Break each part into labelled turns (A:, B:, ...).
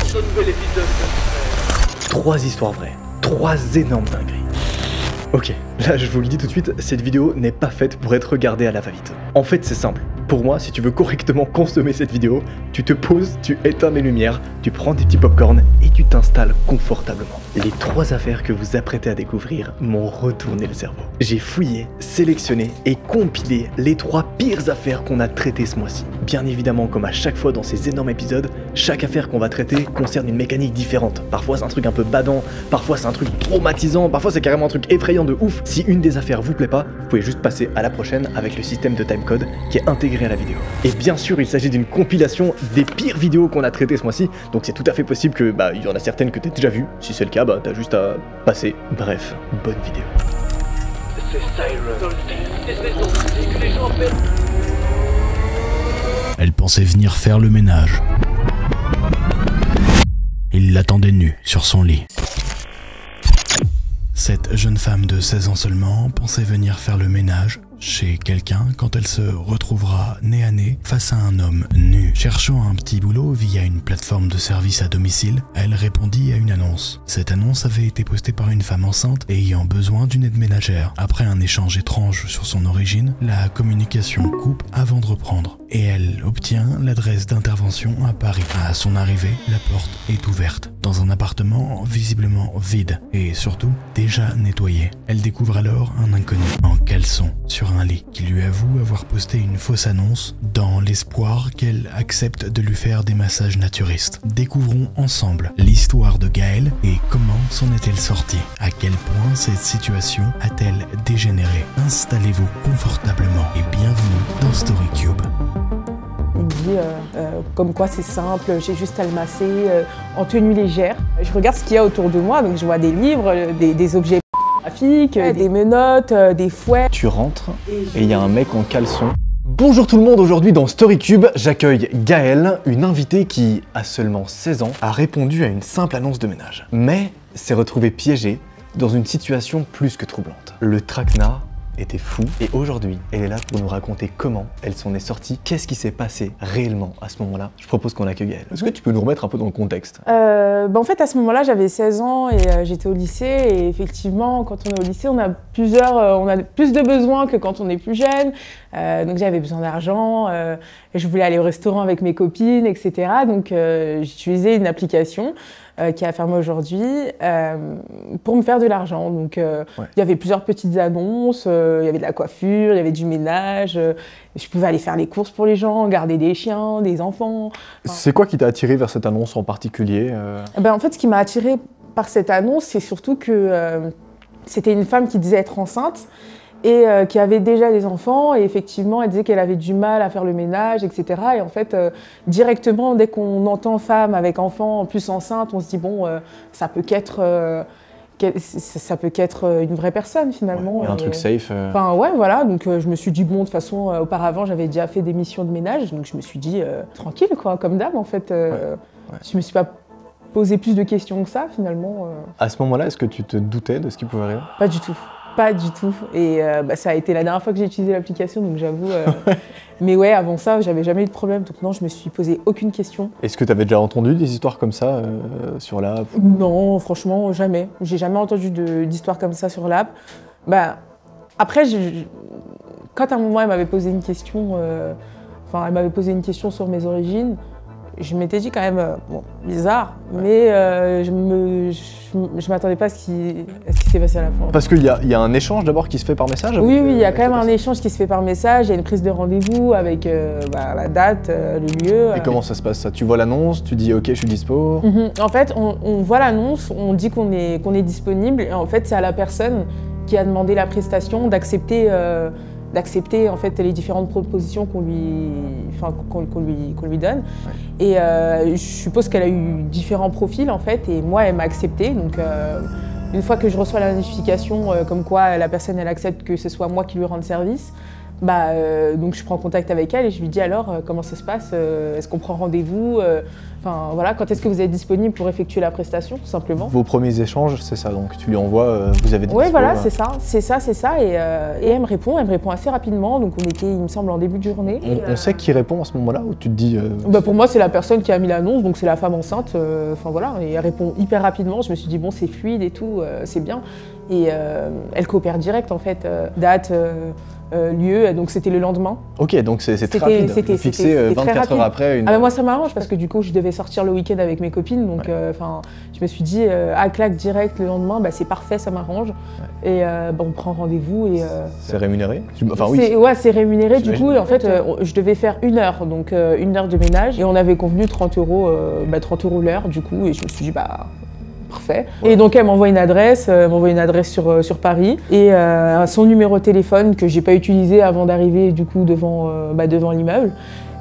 A: ce nouvel épisode de...
B: 3 histoires vraies, 3 énormes dingueries. Ok, là je vous le dis tout de suite, cette vidéo n'est pas faite pour être regardée à la va-vite. En fait c'est simple, pour moi si tu veux correctement consommer cette vidéo, tu te poses, tu éteins les lumières, tu prends des petits popcorn et tu t'installes confortablement. Les 3 affaires que vous apprêtez à découvrir m'ont retourné le cerveau. J'ai fouillé, sélectionné et compilé les 3 pires affaires qu'on a traitées ce mois-ci. Bien évidemment, comme à chaque fois dans ces énormes épisodes, chaque affaire qu'on va traiter concerne une mécanique différente. Parfois c'est un truc un peu badant, parfois c'est un truc traumatisant, parfois c'est carrément un truc effrayant de ouf. Si une des affaires vous plaît pas, vous pouvez juste passer à la prochaine avec le système de timecode qui est intégré à la vidéo. Et bien sûr, il s'agit d'une compilation des pires vidéos qu'on a traitées ce mois-ci, donc c'est tout à fait possible que il y en a certaines que t'as déjà vues. Si c'est le cas, t'as juste à passer. Bref, bonne vidéo.
A: C'est Siren. C'est que les gens appellent...
C: Elle pensait venir faire le ménage. Il l'attendait nue sur son lit. Cette jeune femme de 16 ans seulement pensait venir faire le ménage chez quelqu'un quand elle se retrouvera nez à nez face à un homme nu. Cherchant un petit boulot via une plateforme de service à domicile, elle répondit à une annonce. Cette annonce avait été postée par une femme enceinte ayant besoin d'une aide ménagère. Après un échange étrange sur son origine, la communication coupe avant de reprendre et elle obtient l'adresse d'intervention à Paris. À son arrivée, la porte est ouverte dans un appartement visiblement vide et surtout déjà nettoyé. Elle découvre alors un inconnu en caleçon sur un lit qui lui avoue avoir posté une fausse annonce dans l'espoir qu'elle accepte de lui faire des massages naturistes. Découvrons ensemble l'histoire de Gaëlle et comment s'en est-elle sortie. À quel point cette situation a-t-elle dégénéré. Installez-vous confortablement et bienvenue dans StoryCube.
D: Il me dit comme quoi c'est simple, j'ai juste à le masser en tenue légère. Je regarde ce qu'il y a autour de moi, donc je vois des livres, des objets graphiques, des menottes, des fouets.
B: Tu rentres et il y a un mec en caleçon. Bonjour tout le monde, aujourd'hui dans StoryCube, j'accueille Gaëlle, une invitée qui, à seulement 16 ans, a répondu à une simple annonce de ménage. Mais s'est retrouvée piégée dans une situation plus que troublante. Le traquenard était fou et aujourd'hui elle est là pour nous raconter comment elle s'en est sortie, qu'est-ce qui s'est passé réellement à ce moment-là. Je propose qu'on accueille Gaëlle. Est-ce que tu peux nous remettre un peu dans le contexte?
D: En fait à ce moment-là j'avais 16 ans et j'étais au lycée et effectivement quand on est au lycée on a plus de besoins que quand on est plus jeune. Donc j'avais besoin d'argent, et je voulais aller au restaurant avec mes copines, etc. Donc j'utilisais une application qui a fermé aujourd'hui pour me faire de l'argent. Donc il y avait plusieurs petites annonces, il y avait de la coiffure, il y avait du ménage, je pouvais aller faire les courses pour les gens, garder des chiens, des enfants.
B: C'est quoi qui t'a attiré vers cette annonce en particulier?
D: En fait ce qui m'a attiré par cette annonce c'est surtout que c'était une femme qui disait être enceinte et qui avait déjà des enfants et effectivement elle disait qu'elle avait du mal à faire le ménage, etc. Et en fait directement dès qu'on entend femme avec enfant plus enceinte, on se dit bon ça peut qu'être une vraie personne finalement.
B: Ouais, un truc safe.
D: Enfin ouais voilà, donc je me suis dit bon de toute façon auparavant j'avais déjà fait des missions de ménage donc je me suis dit tranquille quoi, comme d'hab en fait. Je me suis pas posé plus de questions que ça finalement.
B: À ce moment-là, est-ce que tu te doutais de ce qui pouvait arriver?
D: Pas du tout. Pas du tout. Et ça a été la dernière fois que j'ai utilisé l'application, donc j'avoue. Mais ouais, avant ça, j'avais jamais eu de problème. Donc non, je me suis posé aucune question.
B: Est-ce que tu avais déjà entendu des histoires comme ça sur l'app?
D: Non, franchement, jamais. J'ai jamais entendu d'histoires comme ça sur l'app. Après, quand à un moment, elle m'avait posé une question, elle m'avait posé une question sur mes origines, je m'étais dit quand même, bon, bizarre, mais je m'attendais pas à ce qui s'est passé à la fin.
B: Parce qu'il y a un échange d'abord qui se fait par message?
D: Oui, il y a quand même un échange qui se fait par message, il y a une prise de rendez-vous avec la date, le lieu.
B: Et comment ça se passe ça? Tu vois l'annonce, tu dis ok je suis dispo?
D: En fait, on voit l'annonce, on dit qu'on est disponible, et en fait c'est à la personne qui a demandé la prestation d'accepter en fait les différentes propositions qu'on lui donne. Ouais. Et je suppose qu'elle a eu différents profils en fait et moi elle m'a accepté. Donc une fois que je reçois la notification comme quoi la personne elle accepte que ce soit moi qui lui rende service, donc je prends contact avec elle et je lui dis alors comment ça se passe, est-ce qu'on prend rendez-vous, Enfin voilà, quand est-ce que vous êtes disponible pour effectuer la prestation, tout simplement.
B: Vos premiers échanges, c'est ça, donc tu lui envoies, vous avez des
D: Oui,
B: dispo,
D: voilà, c'est ça. Et elle me répond assez rapidement. Donc on était, il me semble, en début de journée.
B: On sait qui répond à ce moment-là ou tu te dis
D: bah, pour moi, c'est la personne qui a mis l'annonce, donc c'est la femme enceinte. Enfin voilà, et elle répond hyper rapidement. Je me suis dit bon, c'est fluide et tout, c'est bien. Et elle coopère direct en fait, date. Lieu, donc c'était le lendemain.
B: Ok, donc c'est très rapide. C'était fixé 24 heures après.
D: Ah bah moi ça m'arrange parce que du coup je devais sortir le week-end avec mes copines, donc je me suis dit à claque direct le lendemain, bah, c'est parfait, ça m'arrange. Et bah, on prend rendez-vous et.
B: C'est rémunéré? Enfin oui.
D: Ouais, c'est rémunéré du coup et en fait je devais faire 1 heure, donc 1 heure de ménage et on avait convenu 30 € l'heure du coup et je me suis dit bah. Parfait. Ouais. Et donc elle m'envoie une adresse sur Paris et son numéro de téléphone que j'ai pas utilisé avant d'arriver du coup devant l'immeuble.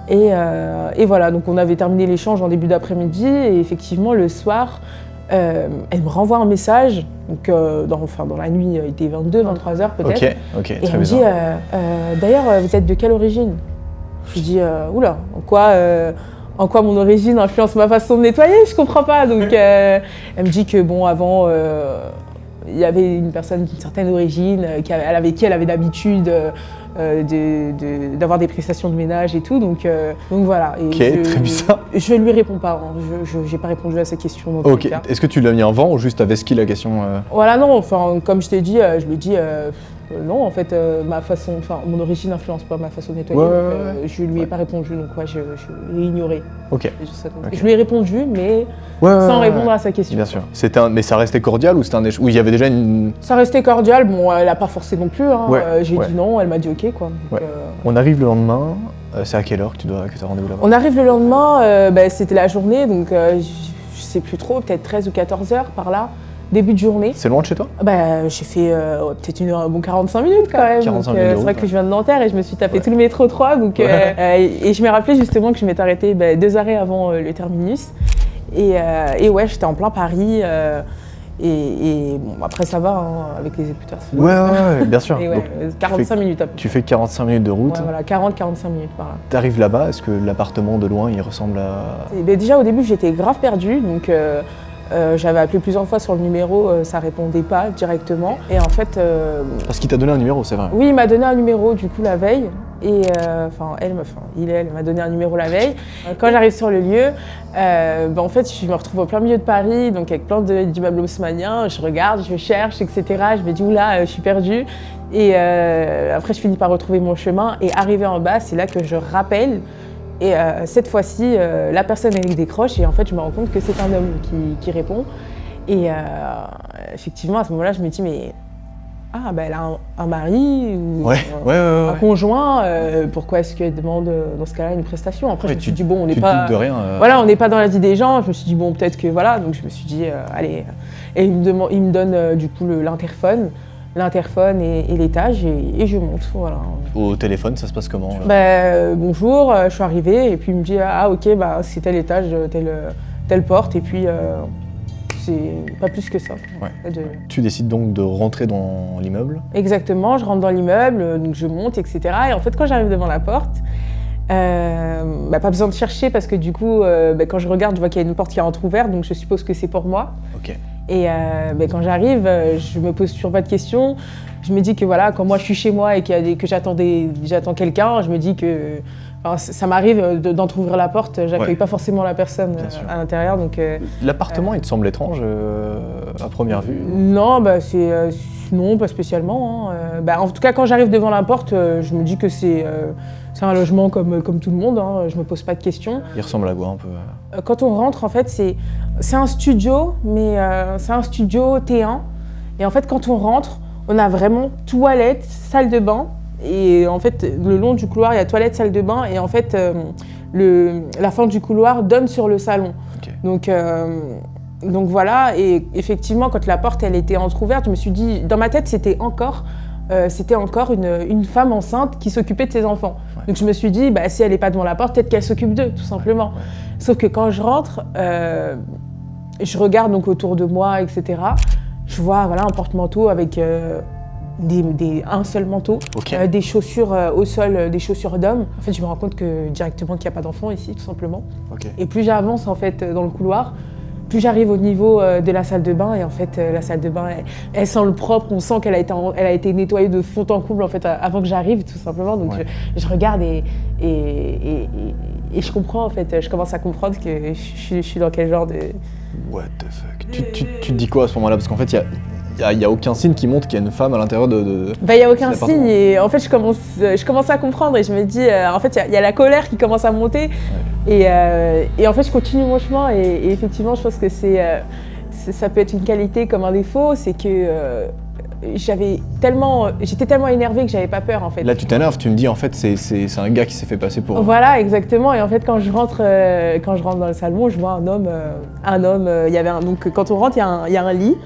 D: Et voilà, donc on avait terminé l'échange en début d'après-midi et effectivement le soir, elle me renvoie un message. Donc dans la nuit, il était 22, 23 heures peut-être.
B: Ok,
D: et elle me dit d'ailleurs vous êtes de quelle origine? Je lui dis oula, en quoi mon origine influence ma façon de nettoyer, je comprends pas. Donc elle me dit que bon, avant, il y avait une personne d'une certaine origine, avec qui elle avait l'habitude d'avoir des prestations de ménage et tout. Donc voilà. Et
B: ok, très bizarre.
D: Je lui réponds pas, hein. Je n'ai pas répondu à sa question.
B: Ok, est-ce que tu l'as mis en vent ou juste t'avais ski la question
D: Voilà, non, enfin, comme je t'ai dit, je lui ai dit... non, en fait, mon origine n'influence pas ma façon de nettoyer. Je lui ai pas répondu, donc je l'ai ignoré.
B: Ok.
D: Je lui ai répondu, mais sans répondre à sa question.
B: Bien sûr. Mais ça restait cordial ou c'était un échange où il y avait déjà une...
D: Ça restait cordial, bon, elle a pas forcé non plus. Hein. J'ai dit non, elle m'a dit ok, quoi. Donc,
B: on arrive le lendemain. C'est à quelle heure que tu as rendez-vous là-bas?
D: On arrive le lendemain, c'était la journée, donc je sais plus trop, peut-être 13 ou 14 heures par là. Début de journée.
B: C'est loin de chez toi?
D: Bah, j'ai fait peut-être 45 minutes quand même.
B: 45 minutes
D: c'est vrai que je viens de Nanterre et je me suis tapé tout le métro 3. Donc, et je m'ai rappelé justement que je m'étais arrêtée 2 arrêts avant le terminus. Et ouais, j'étais en plein Paris. Et bon, après ça va, hein, avec les écouteurs.
B: Ouais, bien sûr.
D: Et ouais, 45 minutes après.
B: Tu fais 45 minutes de route.
D: Ouais, voilà, 40-45 minutes par là.
B: T'arrives là-bas, est-ce que l'appartement de loin, il ressemble à...
D: Déjà au début, j'étais grave perdue. Donc, j'avais appelé plusieurs fois sur le numéro, ça répondait pas directement. Et en fait...
B: Parce qu'il t'a donné un numéro, c'est vrai?
D: Oui, il m'a donné un numéro du coup la veille. Et elle m'a donné un numéro la veille. Quand j'arrive sur le lieu, en fait, je me retrouve au plein milieu de Paris, donc avec plein d'immeubles haussmanniens. Je regarde, je cherche, etc. Je me dis, oula, je suis perdue. Et après, je finis par retrouver mon chemin. Et arrivé en bas, c'est là que je rappelle. Et cette fois-ci, la personne elle décroche et en fait je me rends compte que c'est un homme qui répond. Et effectivement à ce moment-là je me dis mais elle a un mari ou un conjoint, pourquoi est-ce qu'elle demande dans ce cas-là une prestation? Après je me suis dit bon on n'est pas...
B: doutes de rien,
D: Voilà, on n'est pas dans la vie des gens, je me suis dit bon peut-être que voilà, donc je me suis dit allez. Et il me donne du coup l'interphone et l'étage et je monte, voilà.
B: Au téléphone, ça se passe comment?
D: Bonjour, je suis arrivée et puis il me dit ok, c'est tel étage, telle porte et puis c'est pas plus que ça.
B: Tu décides donc de rentrer dans l'immeuble? Exactement,
D: je rentre dans l'immeuble, donc je monte, etc. Et en fait quand j'arrive devant la porte, pas besoin de chercher parce que du coup, quand je regarde, je vois qu'il y a une porte qui est entrouverte, donc je suppose que c'est pour moi.
B: Ok.
D: Et quand j'arrive, je me pose toujours pas de questions. Je me dis que voilà, quand moi je suis chez moi et que j'attends quelqu'un, je me dis que ça m'arrive d'entrouvrir la porte, j'accueille pas forcément la personne à l'intérieur.
B: L'appartement, il te semble étrange à première vue?
D: Non, non, pas spécialement. Hein. En tout cas, quand j'arrive devant la porte, je me dis que c'est un logement comme tout le monde, hein. Je me pose pas de questions.
B: Il ressemble à quoi un peu?
D: Quand on rentre, en fait, c'est un studio, mais c'est un studio T1. Et en fait, quand on rentre, on a vraiment toilette, salle de bain. Et en fait, le long du couloir, il y a toilette, salle de bain. Et en fait, la fin du couloir donne sur le salon. Okay. Donc voilà, et effectivement, quand la porte elle était entrouverte, je me suis dit, dans ma tête, c'était encore une femme enceinte qui s'occupait de ses enfants. Ouais. Donc je me suis dit, si elle n'est pas devant la porte, peut-être qu'elle s'occupe d'eux, tout simplement. Ouais. Sauf que quand je rentre, je regarde donc autour de moi, etc. Je vois un porte-manteau avec un seul manteau,
B: Ok.
D: des chaussures au sol, des chaussures d'homme. En fait, je me rends compte que directement qu'il n'y a pas d'enfant ici, tout simplement.
B: Ok.
D: Et plus j'avance en fait dans le couloir, plus j'arrive au niveau de la salle de bain. Et en fait, la salle de bain, elle sent le propre. On sent qu'elle a été nettoyée de fond en comble en fait avant que j'arrive, tout simplement. Donc
B: Ouais.
D: je regarde et je comprends en fait. Je commence à comprendre que je suis dans quel genre de.
B: What the fuck. Tu te dis quoi à ce moment-là? Parce qu'en fait, il y a aucun signe qui montre qu'il y a une femme à l'intérieur de...
D: Bah, il n'y a aucun
B: cet
D: signe et en fait je commence à comprendre et je me dis en fait il y a la colère qui commence à monter et en fait je continue mon chemin et effectivement je pense que ça peut être une qualité comme un défaut, c'est que j'étais tellement énervée que j'avais pas peur en fait.
B: Là, tu t'énerves, tu me dis en fait, c'est un gars qui s'est fait passer pour...
D: Voilà, exactement. Et en fait, quand je rentre dans le salon, je vois un homme. Donc, quand on rentre, il y a un lit.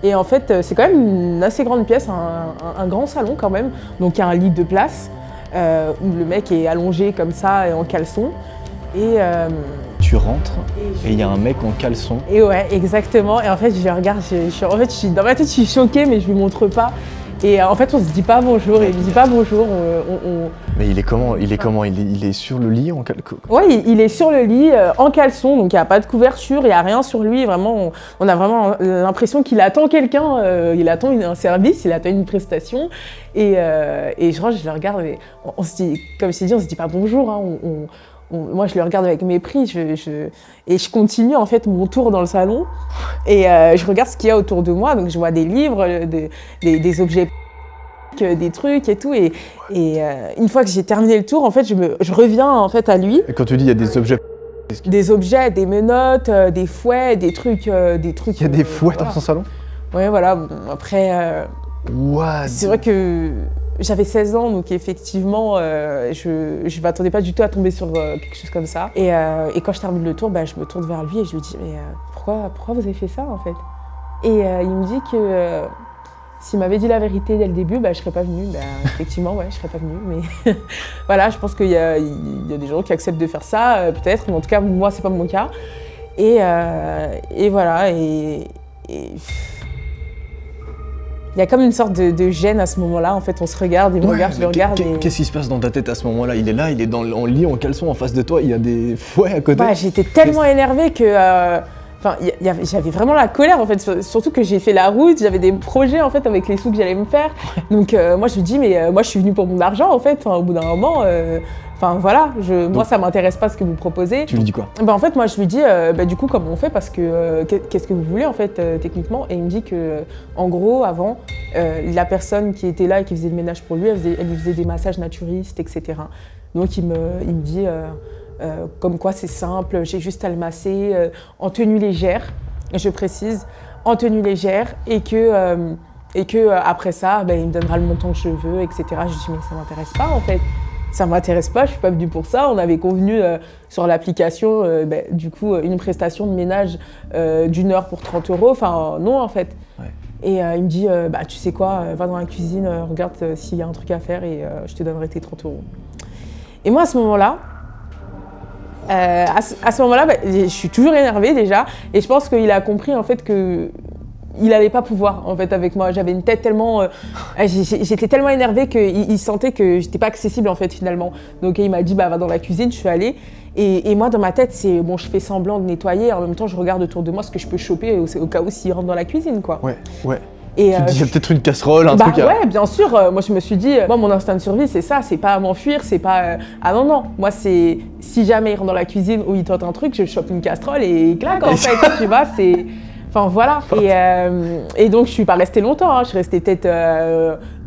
D: Et en fait, c'est quand même une assez grande pièce, un grand salon quand même. Donc, il y a un lit de place où le mec est allongé comme ça en caleçon. Et
B: Tu rentres et il y a un mec en caleçon.
D: Et ouais, exactement. Et en fait, je le regarde. Dans ma tête, je suis choquée, mais je lui montre pas. Et en fait, on se dit pas bonjour. Il me dit pas bonjour.
B: Mais il est comment? Il est sur le lit en caleçon?
D: Ouais, il est sur le lit en caleçon, donc il n'y a pas de couverture, il n'y a rien sur lui. Vraiment, on a vraiment l'impression qu'il attend quelqu'un, il attend un service, il attend une prestation. Et je le regarde, et on se dit, comme je t'ai dit, on se dit pas bonjour. Hein, moi, je le regarde avec mépris et je continue en fait mon tour dans le salon et je regarde ce qu'il y a autour de moi. Donc je vois des livres, des objets, des trucs et tout. Et une fois que j'ai terminé le tour, en fait, je reviens en fait à lui.
B: Et quand tu dis il y a des objets...
D: Des objets, des menottes, des fouets, des trucs.
B: Il y a des fouets dans son salon?
D: Ouais, voilà. Bon, après,
B: What?
D: c'est vrai que j'avais 16 ans, donc effectivement, je m'attendais pas du tout à tomber sur quelque chose comme ça. Et quand je termine le tour, bah, je me tourne vers lui et je lui dis « Mais pourquoi vous avez fait ça, en fait ?» Et il me dit que s'il m'avait dit la vérité dès le début, bah, je serais pas venue. Bah, effectivement, ouais, je serais pas venue. Mais voilà, je pense qu'il y a des gens qui acceptent de faire ça, peut-être. Mais en tout cas, moi, c'est pas mon cas. Et voilà. Il y a comme une sorte de gêne à ce moment-là. En fait, on se regarde, il me regarde, je le regarde.
B: Qu'est-ce qui se passe dans ta tête à ce moment-là? Il est là, il est en lit, en caleçon, en face de toi, il y a des fouets à côté.
D: Bah, j'étais tellement énervée que... j'avais vraiment la colère en fait, surtout que j'ai fait la route, j'avais des projets en fait avec les sous que j'allais me faire. Donc moi je me dis mais moi je suis venue pour mon argent en fait, au bout d'un moment, voilà, moi ça m'intéresse pas ce que vous proposez.
B: Tu lui dis quoi?
D: En fait moi je lui dis du coup comment on fait parce que qu'est-ce que vous voulez en fait techniquement, et il me dit que en gros avant la personne qui était là et qui faisait le ménage pour lui, elle lui faisait des massages naturistes, etc. Donc il me dit comme quoi c'est simple, j'ai juste à le masser en tenue légère, je précise, en tenue légère, et que après ça, il me donnera le montant que je veux, etc. Je dis mais ça m'intéresse pas en fait, ça m'intéresse pas, je suis pas venue pour ça. On avait convenu sur l'application, du coup, une prestation de ménage d'1 heure pour 30 €, enfin non en fait. Ouais. Et il me dit, tu sais quoi, va dans la cuisine, regarde s'il y a un truc à faire et je te donnerai tes 30 €. Et moi à ce moment-là, je suis toujours énervée déjà, et je pense qu'il a compris en fait que il allait pas pouvoir en fait avec moi. J'avais une tête tellement, j'étais tellement énervée qu'il sentait que j'étais pas accessible en fait finalement. Donc il m'a dit va dans la cuisine, je suis allée. Et moi dans ma tête c'est bon, je fais semblant de nettoyer, en même temps je regarde autour de moi ce que je peux choper au cas où s'il rentre dans la cuisine quoi. Ouais.
B: Et tu te dis, il y a peut-être une casserole, un truc.
D: Ouais, bien sûr. Moi, je me suis dit, mon instinct de survie, c'est ça. C'est pas à m'enfuir, c'est pas. Ah non. Moi, c'est si jamais il rentre dans la cuisine ou il tente un truc, je chope une casserole et il claque en fait. Tu vois, c'est. Enfin voilà. Et donc, je suis pas restée longtemps. Hein. Je suis restée peut-être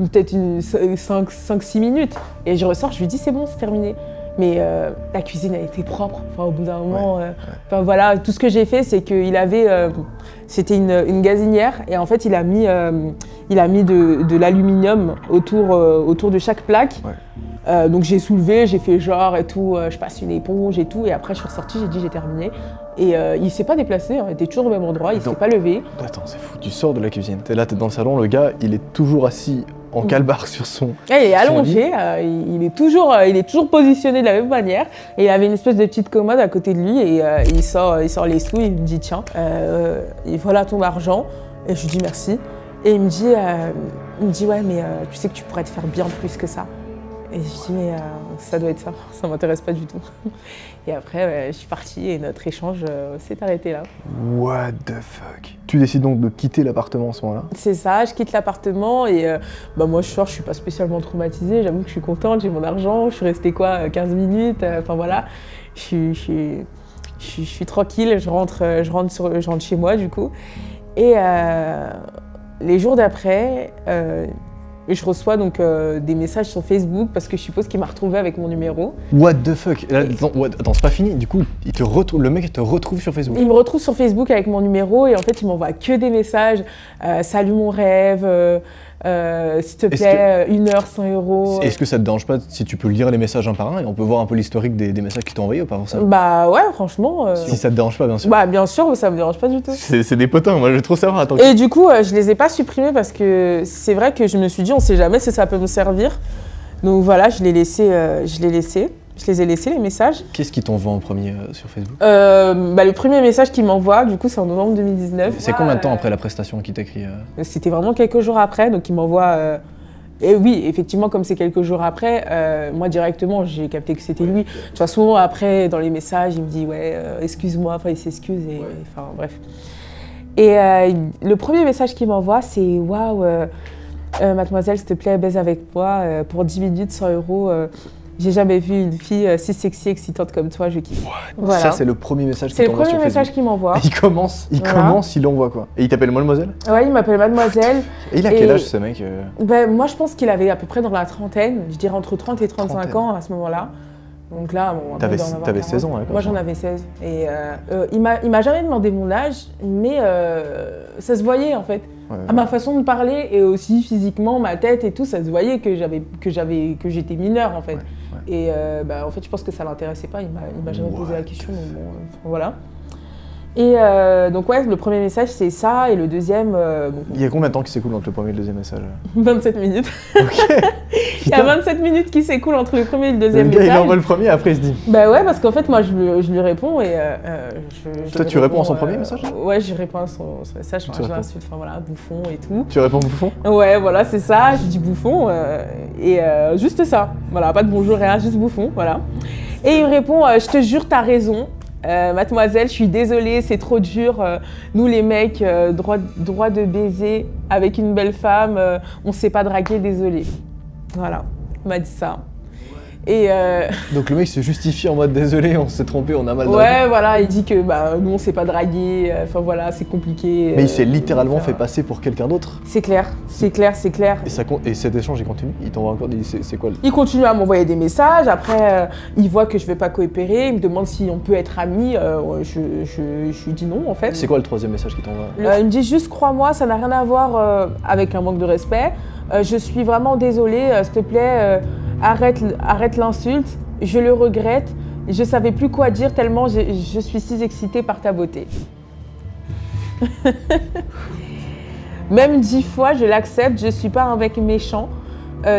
D: 5-6 minutes. Et je ressors, je lui dis, c'est bon, c'est terminé. Mais la cuisine, elle était propre. Enfin, au bout d'un moment, voilà, tout ce que j'ai fait, c'est qu'il avait. C'était une gazinière et en fait il a mis de l'aluminium autour de chaque plaque. Ouais. Donc j'ai soulevé, j'ai fait genre et tout, je passe une éponge et tout, et après je suis ressortie, j'ai dit j'ai terminé. Et il s'est pas déplacé, il était toujours au même endroit, il s'est pas levé.
B: Attends, c'est fou, tu sors de la cuisine, t'es là, t'es dans le salon, le gars il est toujours assis en calbar sur son
D: il est allongé, il est toujours positionné de la même manière. Et il avait une espèce de petite commode à côté de lui et il sort les sous, il me dit tiens, et voilà ton argent. Et je lui dis merci. Et il me dit ouais, mais tu sais que tu pourrais te faire bien plus que ça. Et je dis mais ça doit être ça m'intéresse pas du tout. Et après, je suis partie et notre échange s'est arrêté là.
B: What the fuck? Tu décides donc de quitter l'appartement à ce moment-là?
D: C'est ça, je quitte l'appartement et moi je sors, je suis pas spécialement traumatisée, j'avoue que je suis contente, j'ai mon argent, je suis restée 15 minutes, enfin voilà. Je suis tranquille, je rentre chez moi du coup. Et les jours d'après, je reçois donc des messages sur Facebook parce que je suppose qu'il m'a retrouvée avec mon numéro.
B: What the fuck? Là, attends, c'est pas fini. Du coup, le mec te retrouve sur Facebook.
D: Il me retrouve sur Facebook avec mon numéro et en fait, il m'envoie que des messages. Salut mon rêve, s'il te plaît, 1 heure, 100 €.
B: Est-ce que ça te dérange pas si tu peux lire les messages un par un et on peut voir un peu l'historique des messages qu'il t'a envoyés ou pas pour ça?
D: Bah ouais, franchement.
B: Si ça te dérange pas, bien sûr.
D: Bah bien sûr, ça me dérange pas du tout.
B: C'est des potins, moi je veux trop savoir. Attends.
D: Et du coup, je les ai pas supprimés parce que c'est vrai que je me suis dit, on sait jamais si ça peut me servir. Donc voilà, je les ai laissés les messages.
B: Qu'est-ce qui t'envoie en premier sur Facebook?
D: Le premier message qu'il m'envoie, du coup, c'est en novembre 2019.
B: C'est combien de temps après la prestation qu'il t'écrit
D: C'était vraiment quelques jours après, donc il m'envoie... Et oui, effectivement, comme c'est quelques jours après, moi directement, j'ai capté que c'était lui. De toute façon, après, dans les messages, il me dit « ouais, excuse-moi », enfin, il s'excuse, et enfin, bref. Et le premier message qu'il m'envoie, c'est « waouh, mademoiselle, s'il te plaît, baise avec moi, pour 10 minutes, 100 €. J'ai jamais vu une fille si sexy, excitante comme toi, je kiffe. » Voilà.
B: Ça, c'est le premier message qu'il t'envoie sur Facebook.
D: C'est le premier message qu'il m'envoie.
B: Il envoie quoi? Et il t'appelle mademoiselle?
D: Ouais, il m'appelle mademoiselle.
B: Et il a quel âge ce mec?
D: Moi, je pense qu'il avait à peu près dans la trentaine, je dirais entre 30 et 35 ans à ce moment-là. Donc là, bon,
B: t'avais 16 ans,
D: Moi, j'en avais 16. Et il m'a jamais demandé mon âge, mais ça se voyait en fait. Ouais. À ma façon de parler et aussi physiquement, ma tête et tout, ça se voyait que j'étais mineure en fait. Ouais. Et en fait, je pense que ça l'intéressait pas, il m'a jamais posé la question, donc bon, voilà. Et donc ouais, le premier message c'est ça, et le deuxième...
B: Il y a combien de temps qui s'écoule entre le premier et le deuxième message?
D: 27 minutes.
B: Ok.
D: Il y a 27 minutes qui s'écoulent entre le premier et le deuxième message.
B: Il envoie le premier, après il se dit...
D: Bah ouais, parce qu'en fait, moi je lui réponds et...
B: Toi tu réponds à son premier message?
D: Ouais, je réponds à son message, je l'insulte, enfin voilà, bouffon et tout.
B: Tu réponds bouffon?
D: Ouais, voilà, c'est ça, je dis bouffon, et juste ça. Voilà, pas de bonjour, rien, juste bouffon, voilà. Et il me répond, je te jure, t'as raison. Mademoiselle, je suis désolée, c'est trop dur. Nous les mecs, droit de baiser avec une belle femme, on sait pas draguer, désolé. Voilà, il m'a dit ça. Et
B: donc le mec se justifie en mode désolé, on s'est trompé, on a mal dragué.
D: Ouais, voilà, il dit que nous on sait pas draguer, enfin voilà, c'est compliqué.
B: Mais il s'est littéralement fait passer pour quelqu'un d'autre.
D: C'est clair, c'est clair, c'est clair.
B: Et cet échange il continue? Il t'envoie encore, c'est quoi
D: Il continue à m'envoyer des messages, après il voit que je vais pas coopérer, il me demande si on peut être amis, je lui dis non en fait.
B: C'est quoi le troisième message qu'il t'envoie?
D: Il me dit juste crois-moi, ça n'a rien à voir avec un manque de respect. Je suis vraiment désolée, s'il te plaît, arrête l'insulte, je le regrette, je savais plus quoi dire tellement je suis si excitée par ta beauté. Même 10 fois, je l'accepte, je suis pas un mec méchant,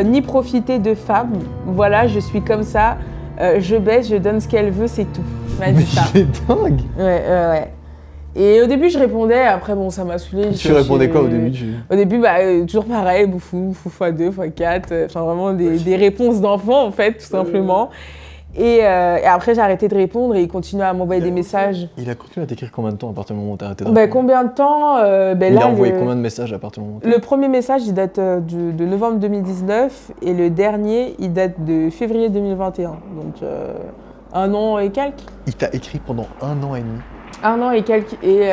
D: ni profiter de femmes. Voilà, je suis comme ça, je baisse, je donne ce qu'elle veut, c'est tout. Il m'a dit ça.
B: C'est dingue.
D: Ouais. Et au début, je répondais, après, bon, ça m'a saoulée.
B: Tu répondais quoi au début?
D: Au début, toujours pareil, boufou, x2, x4, enfin vraiment des réponses d'enfants, en fait, tout simplement. Et après, j'ai arrêté de répondre et il continuait à m'envoyer des messages.
B: Il a continué à t'écrire combien de temps à partir du moment où tu as arrêté de répondre?
D: Combien de temps
B: Il a envoyé combien de messages à partir du moment où
D: Le premier message, il date de novembre 2019 et le dernier, il date de février 2021. Donc, 1 an et quelques.
B: Il t'a écrit pendant 1 an et demi?
D: 1 an et quelques. Et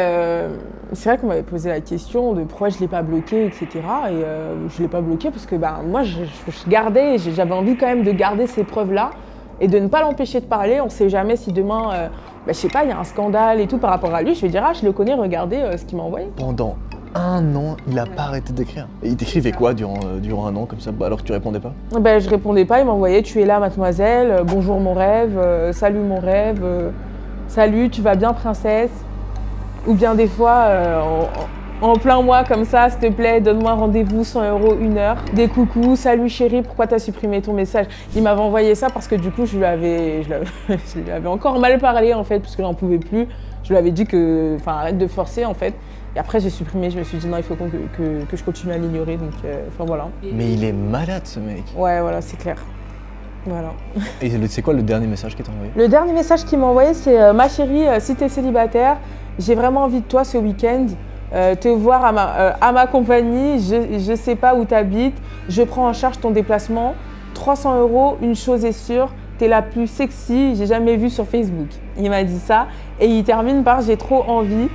D: c'est vrai qu'on m'avait posé la question de pourquoi je ne l'ai pas bloqué, etc. Et je ne l'ai pas bloqué parce que moi, je gardais, j'avais envie quand même de garder ces preuves-là et de ne pas l'empêcher de parler. On ne sait jamais si demain, je sais pas, il y a un scandale et tout par rapport à lui. Je vais dire, je le connais, regardez ce qu'il m'a envoyé.
B: Pendant 1 an, il n'a pas arrêté d'écrire. Et il t'écrivait quoi durant 1 an comme ça, alors que tu répondais pas?
D: Je répondais pas, il m'envoyait, tu es là, mademoiselle, bonjour mon rêve, salut mon rêve. Salut, tu vas bien princesse? Ou bien des fois, en plein mois comme ça, s'il te plaît, donne-moi rendez-vous, 100 €, 1 heure. Des coucous, salut chérie, pourquoi t'as supprimé ton message? Il m'avait envoyé ça parce que du coup, je lui avais encore mal parlé en fait, parce que j'en pouvais plus. Je lui avais dit que, arrête de forcer en fait. Et après, j'ai supprimé, je me suis dit non, il faut que je continue à l'ignorer, donc enfin voilà.
B: Mais il est malade ce mec.
D: Ouais, voilà, c'est clair. Voilà.
B: Et c'est quoi le dernier message qu'il t'a envoyé?
D: Le dernier message qu'il m'a envoyé, c'est ma chérie, si t'es célibataire, j'ai vraiment envie de toi ce week-end. Te voir à ma compagnie, je sais pas où t'habites, je prends en charge ton déplacement. 300 €, une chose est sûre, t'es la plus sexy, j'ai jamais vue sur Facebook. Il m'a dit ça et il termine par j'ai trop envie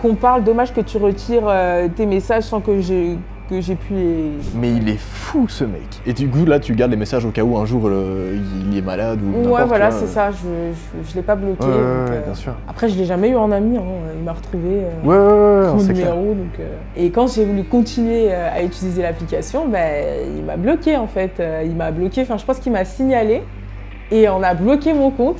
D: qu'on parle, dommage que tu retires tes messages sans que j'ai pu les...
B: Mais il est fou ce mec. Et du coup là tu gardes les messages au cas où un jour il est malade ou n'importe.
D: Ouais voilà c'est ça, je l'ai pas bloqué.
B: Ouais, bien sûr.
D: Après je l'ai jamais eu en ami, hein. Il m'a retrouvé
B: mon
D: numéro. Donc, et quand j'ai voulu continuer à utiliser l'application, il m'a bloqué en fait. Il m'a bloqué, enfin je pense qu'il m'a signalé et on a bloqué mon compte.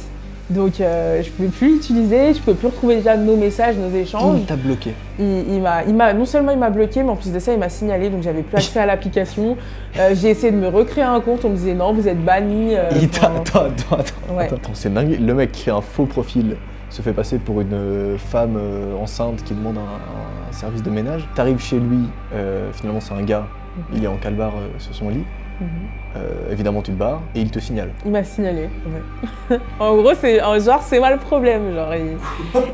D: Donc je pouvais plus l'utiliser, je pouvais plus retrouver déjà nos messages, nos échanges.
B: Il t'a bloqué?
D: Non seulement il m'a bloqué, mais en plus de ça il m'a signalé, donc j'avais plus accès à l'application. J'ai essayé de me recréer un compte, on me disait non vous êtes banni.
B: Attends.
D: Ouais.
B: Attends, c'est dingue, le mec crée un faux profil, se fait passer pour une femme enceinte qui demande un service de ménage. T'arrives chez lui, finalement c'est un gars, il est en calbar sur son lit. Évidemment tu te barres et il te signale. Il
D: m'a signalé, ouais. En gros c'est moi le problème, genre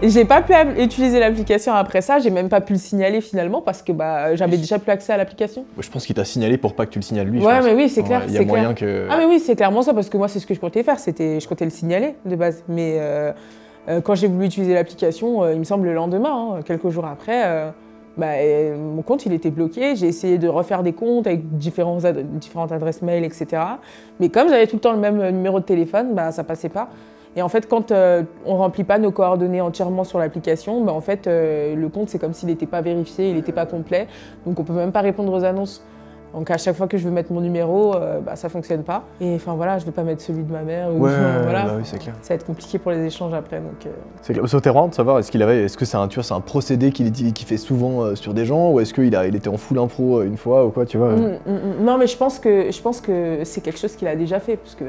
D: j'ai pas pu utiliser l'application après ça, j'ai même pas pu le signaler finalement parce que j'avais déjà plus accès à l'application.
B: Je pense qu'il t'a signalé pour pas que tu le signales lui.
D: Ouais mais oui c'est clair.
B: Il y a moyen que...
D: Ah mais oui c'est clairement ça parce que moi c'est ce que je comptais faire, je comptais le signaler de base. Mais quand j'ai voulu utiliser l'application, il me semble le lendemain, quelques jours après, mon compte il était bloqué, j'ai essayé de refaire des comptes avec différentes adresses mail, etc. Mais comme j'avais tout le temps le même numéro de téléphone, ça passait pas. Et en fait, quand on remplit pas nos coordonnées entièrement sur l'application, en fait, le compte c'est comme s'il n'était pas vérifié, il n'était pas complet, donc on peut même pas répondre aux annonces. Donc à chaque fois que je veux mettre mon numéro, ça fonctionne pas. Et enfin voilà, je vais pas mettre celui de ma mère. Ou, voilà.
B: Oui, c'est clair.
D: Ça va être compliqué pour les échanges après.
B: C'est clair. C'était vraiment de savoir, est-ce que c'est un procédé qu'il fait souvent sur des gens, ou est-ce qu'il était en full impro une fois ou quoi, tu vois?
D: Non, mais je pense que c'est quelque chose qu'il a déjà fait, parce que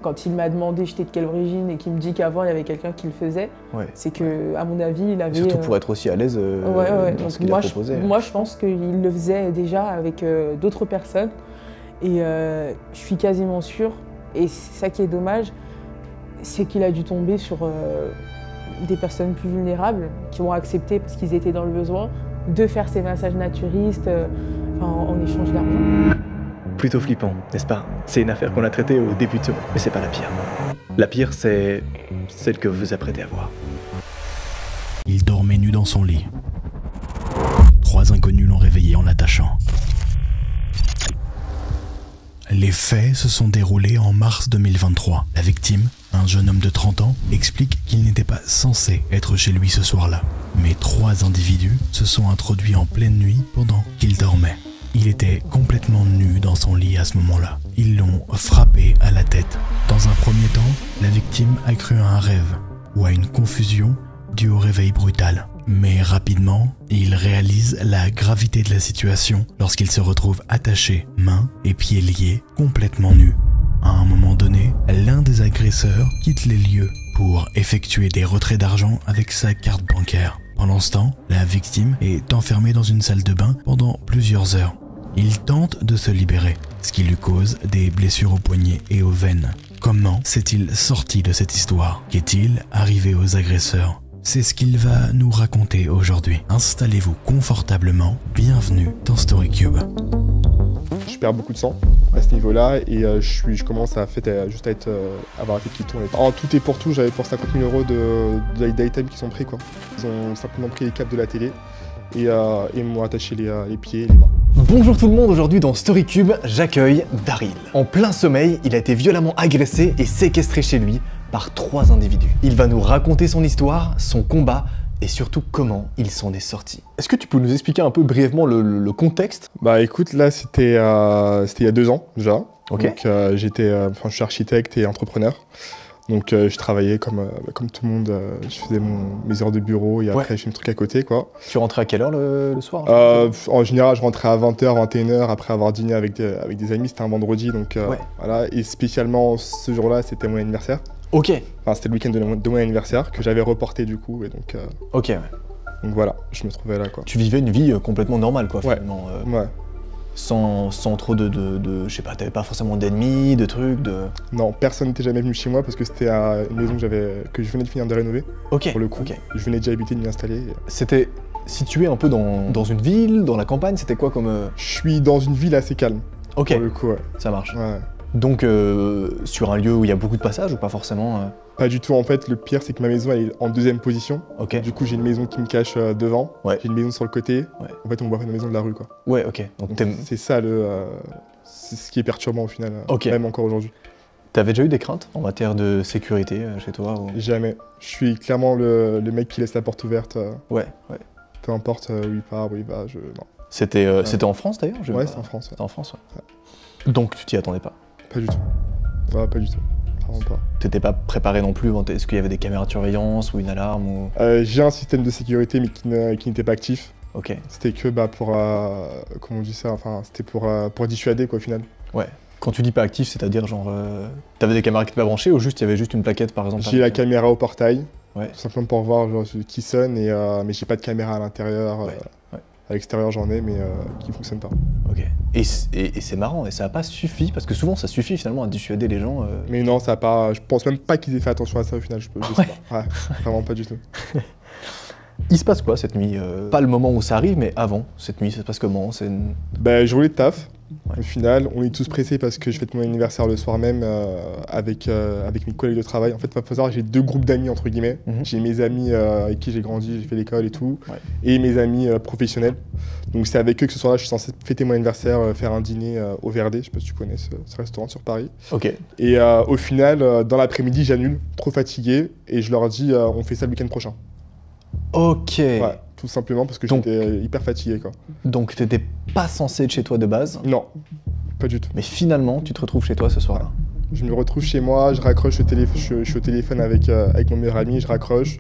D: quand il m'a demandé j'étais de quelle origine et qu'il me dit qu'avant il y avait quelqu'un qui le faisait, c'est que à mon avis il avait.
B: Surtout pour être aussi à l'aise dans ce qu'il a proposé.
D: Moi je pense qu'il le faisait déjà avec d'autres personnes et je suis quasiment sûre, et c'est ça qui est dommage, c'est qu'il a dû tomber sur des personnes plus vulnérables qui ont accepté, parce qu'ils étaient dans le besoin, de faire ces massages naturistes en échange d'argent.
B: Plutôt flippant, n'est-ce pas? C'est une affaire qu'on a traitée au début de ce mois, mais c'est pas la pire. La pire, c'est celle que vous vous apprêtez à voir.
C: Il dormait nu dans son lit. 3 inconnus l'ont réveillé en l'attachant. Les faits se sont déroulés en mars 2023. La victime, un jeune homme de 30 ans, explique qu'il n'était pas censé être chez lui ce soir-là. Mais 3 individus se sont introduits en pleine nuit pendant qu'il dormait. Il était complètement nu dans son lit à ce moment-là. Ils l'ont frappé à la tête. Dans un premier temps, la victime a cru à un rêve ou à une confusion due au réveil brutal. Mais rapidement, il réalise la gravité de la situation lorsqu'il se retrouve attaché, mains et pieds liés, complètement nu. À un moment donné, l'un des agresseurs quitte les lieux pour effectuer des retraits d'argent avec sa carte bancaire. Pendant ce temps, la victime est enfermée dans une salle de bain pendant plusieurs heures. Il tente de se libérer, ce qui lui cause des blessures aux poignets et aux veines. Comment s'est-il sorti de cette histoire? Qu'est-il arrivé aux agresseurs? C'est ce qu'il va nous raconter aujourd'hui. Installez-vous confortablement, bienvenue dans StoryCube.
E: Je perds beaucoup de sang à ce niveau-là et je commence à avoir la tête qui tourne. En tout et pour tout, j'avais pour 50 000 € d'items qui sont pris, quoi. Ils ont simplement pris les câbles de la télé et m'ont attaché les pieds et les mains.
B: Bonjour tout le monde, aujourd'hui dans StoryCube, j'accueille Daryl. En plein sommeil, il a été violemment agressé et séquestré chez lui par 3 individus. Il va nous raconter son histoire, son combat et surtout comment il s'en est sorti. Est-ce que tu peux nous expliquer un peu brièvement le contexte?
E: Bah écoute, là c'était il y a 2 ans déjà.
B: Ok.
E: Donc je suis architecte et entrepreneur. Donc je travaillais comme tout le monde, je faisais mes heures de bureau et après je fais mes trucs à côté, quoi.
B: Tu rentrais à quelle heure le soir?
E: En général je rentrais à 20h, 21h après avoir dîné avec des amis, c'était un vendredi donc voilà. Et spécialement ce jour-là c'était mon anniversaire.
B: Ok.
E: Enfin c'était le week-end de mon anniversaire que j'avais reporté du coup et donc...
B: Ok, ouais.
E: Donc voilà, je me trouvais là quoi.
B: Tu vivais une vie complètement normale, quoi,
E: Ouais.
B: finalement.
E: Ouais.
B: Sans trop je sais pas, t'avais pas forcément d'ennemis, de trucs, de...
E: Non, personne n'était jamais venu chez moi parce que c'était une maison que je venais de finir de rénover,
B: Ok,
E: pour le coup.
B: ok.
E: Je venais déjà habiter, de m'y installer.
B: C'était situé un peu dans une ville, dans la campagne, c'était quoi comme...
E: Je suis dans une ville assez calme,
B: Ok,
E: pour le coup, ouais.
B: ça marche.
E: Ouais.
B: Donc, sur un lieu où il y a beaucoup de passages ou pas forcément
E: Pas du tout, en fait, le pire c'est que ma maison elle est en deuxième position.
B: Ok.
E: Du coup j'ai une maison qui me cache devant,
B: Ouais.
E: j'ai une maison sur le côté.
B: Ouais.
E: En fait on voit une maison de la rue quoi.
B: Ouais, ok. Donc
E: Donc, c'est ça c'est ce qui est perturbant au final,
B: Ok.
E: même encore aujourd'hui.
B: t'avais déjà eu des craintes en matière de sécurité chez toi ou...
E: Jamais. Je suis clairement le mec qui laisse la porte ouverte,
B: Ouais, ouais.
E: peu importe où il part, où il va, non.
B: C'était en France d'ailleurs
E: Ouais, c'est en France, ouais.
B: C'était en France, ouais. Donc tu t'y attendais pas.
E: Pas du tout. Ouais, pas du tout. Vraiment pas.
B: T'étais pas préparé non plus, est-ce qu'il y avait des caméras de surveillance ou une alarme ou...
E: J'ai un système de sécurité mais qui n'était pas actif.
B: Ok.
E: C'était que pour, comment on dit ça, enfin c'était pour dissuader quoi au final.
B: Ouais. Quand tu dis pas actif, c'est-à-dire genre... T'avais des caméras qui étaient pas branchées ou juste il y avait juste une plaquette par exemple?
E: J'ai la caméra au portail,
B: Ouais.
E: tout simplement pour voir genre, qui sonne, mais j'ai pas de caméra à l'intérieur.
B: Ouais, ouais.
E: À l'extérieur j'en ai, mais qui fonctionne pas.
B: Ok. Et c'est marrant, et ça a pas suffi, parce que souvent ça suffit finalement à dissuader les gens.
E: Mais non, ça a pas. Je pense même pas qu'ils aient fait attention à ça au final. Je sais pas. Ouais, vraiment pas du tout.
B: Il se passe quoi cette nuit Pas le moment où ça arrive, mais avant cette nuit, ça se passe comment?
E: Bah, journée de taf.
B: Ouais.
E: Au final, on est tous pressés parce que je fête mon anniversaire le soir même avec mes collègues de travail. En fait, il faut savoir, j'ai deux groupes d'amis entre guillemets. J'ai mes amis avec qui j'ai grandi, j'ai fait l'école et tout,
B: Ouais.
E: et mes amis professionnels. Donc c'est avec eux que ce soir-là, je suis censé fêter mon anniversaire, faire un dîner au Verdé. Je sais pas si tu connais ce restaurant sur Paris.
B: Ok.
E: Et au final, dans l'après-midi, j'annule, trop fatigué, et je leur dis on fait ça le week-end prochain.
B: Ok.
E: Ouais, tout simplement parce que
B: Donc-
E: j'étais hyper fatigué quoi.
B: Donc t'étais pas censé être chez toi de base,
E: Non, pas du tout.
B: mais finalement tu te retrouves chez toi ce soir-là.
E: Je me retrouve chez moi, je raccroche je suis au téléphone avec mon meilleur ami, je raccroche,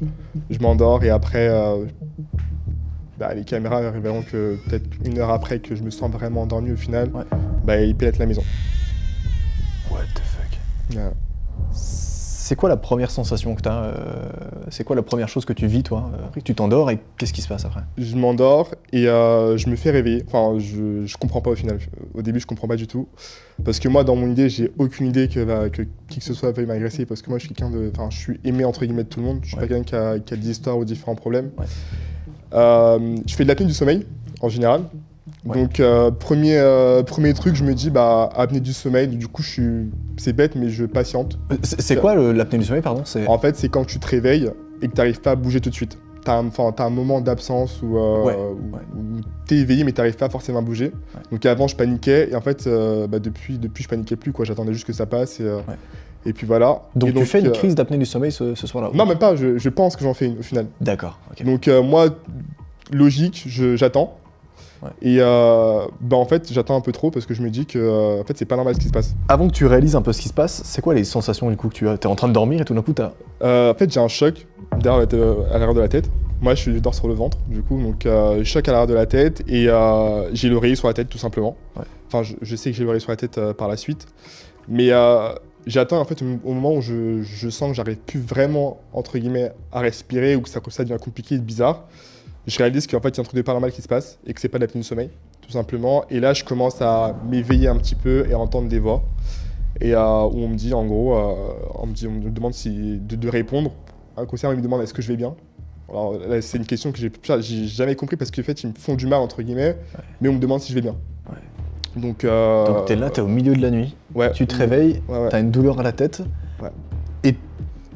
E: je m'endors et après, les caméras révéleront que peut-être une heure après que je me sens vraiment endormi au final,
B: Ouais.
E: ils pénètrent la maison.
B: What the fuck.
E: Voilà.
B: C'est quoi la première sensation que t'as C'est quoi la première chose que tu vis toi après que tu t'endors et qu'est-ce qui se passe après?
E: Je m'endors et je me fais réveiller. Enfin, je comprends pas au final. Au début, je comprends pas du tout. Parce que moi, dans mon idée, j'ai aucune idée que qui que ce soit veuille m'agresser. Parce que moi, je suis quelqu'un de. Enfin, je suis aimé entre guillemets de tout le monde. Je suis pas quelqu'un qui a des histoires ou différents problèmes.
B: Ouais.
E: Je fais de l'apnée du sommeil, en général.
B: Ouais.
E: Donc, premier truc, je me dis, apnée du sommeil. Du coup, c'est bête, mais je patiente.
B: C'est quoi l'apnée du sommeil, pardon?
E: En fait, c'est quand tu te réveilles et que tu n'arrives pas à bouger tout de suite. T'as un moment d'absence où t'es éveillé mais t'arrives pas forcément à bouger.
B: Ouais.
E: Donc avant je paniquais et en fait depuis je paniquais plus quoi. J'attendais juste que ça passe et puis voilà.
B: Donc
E: Et
B: tu fais une crise d'apnée du sommeil ce soir-là?
E: Non même pas, je pense que j'en fais une au final.
B: D'accord, ok.
E: Donc moi, logique, j'attends.
B: Ouais.
E: Et en fait j'attends un peu trop parce que je me dis que en fait c'est pas normal ce qui se passe.
B: Avant que tu réalises un peu ce qui se passe, c'est quoi les sensations du coup que tu as? T'es en train de dormir et tout d'un coup t'as...
E: En fait j'ai un choc à l'arrière de la tête. Moi je dors sur le ventre du coup, donc choc à l'arrière de la tête et j'ai l'oreiller sur la tête tout simplement.
B: Ouais.
E: Enfin je sais que j'ai l'oreiller sur la tête par la suite. Mais j'attends en fait au moment où je sens que j'arrive plus vraiment entre guillemets à respirer ou que ça devient compliqué et bizarre. Je réalise qu'en fait il y a un truc de paranormal qui se passe et que c'est pas de l'apnée du sommeil tout simplement. Et là je commence à m'éveiller un petit peu et à entendre des voix. Et où on me dit en gros, on me demande de répondre. Un conseiller me demande est-ce que je vais bien. Alors là c'est une question que j'ai jamais compris parce qu'en fait ils me font du mal entre guillemets, mais on me demande si je vais bien.
B: Ouais.
E: Donc
B: t'es là, t'es au milieu de la nuit,
E: ouais,
B: tu te réveilles,
E: ouais.
B: t'as une douleur à la tête,
E: Ouais.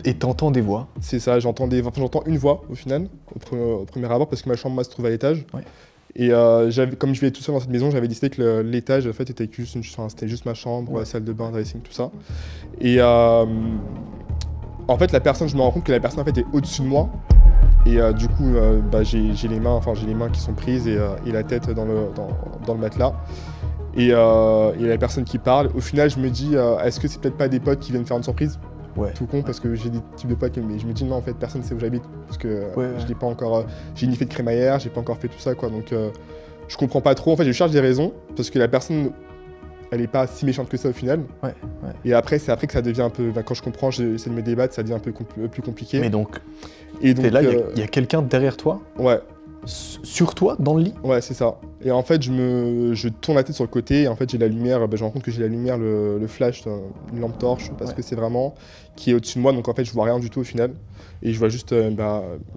B: et t'entends des voix.
E: C'est ça, j'entends une voix au final, au premier abord, parce que ma chambre moi, se trouve à l'étage.
B: Ouais.
E: Et comme je vivais tout seul dans cette maison, j'avais décidé que l'étage en fait était c'était juste ma chambre, la salle de bain, dressing, tout ça. Et en fait, je me rends compte que la personne en fait est au-dessus de moi. Et du coup, j'ai les mains qui sont prises et la tête dans le matelas. Et la personne qui parle, au final, je me dis, est-ce que c'est peut-être pas des potes qui viennent faire une surprise?
B: Ouais.
E: Tout con parce que j'ai des types de potes, mais je me dis non en fait personne sait où j'habite parce que je n'ai pas encore, j'ai ni fait de crémaillère, j'ai pas encore fait tout ça quoi, donc je comprends pas trop. En fait je cherche des raisons parce que la personne elle est pas si méchante que ça au final.
B: Ouais.
E: Et après, c'est après que ça devient un peu, quand je comprends, j'essaie de me débattre, ça devient un peu plus compliqué.
B: Mais donc,
E: Et donc
B: t'es là, il y a quelqu'un derrière toi,
E: ouais,
B: sur toi, dans le lit.
E: ouais, c'est ça. Et en fait, je tourne la tête sur le côté, et en fait, j'ai la lumière, je me rends compte que j'ai la lumière, le flash, une lampe torche, parce que c'est vraiment, qui est au-dessus de moi, donc en fait, je vois rien du tout au final. Et je vois juste une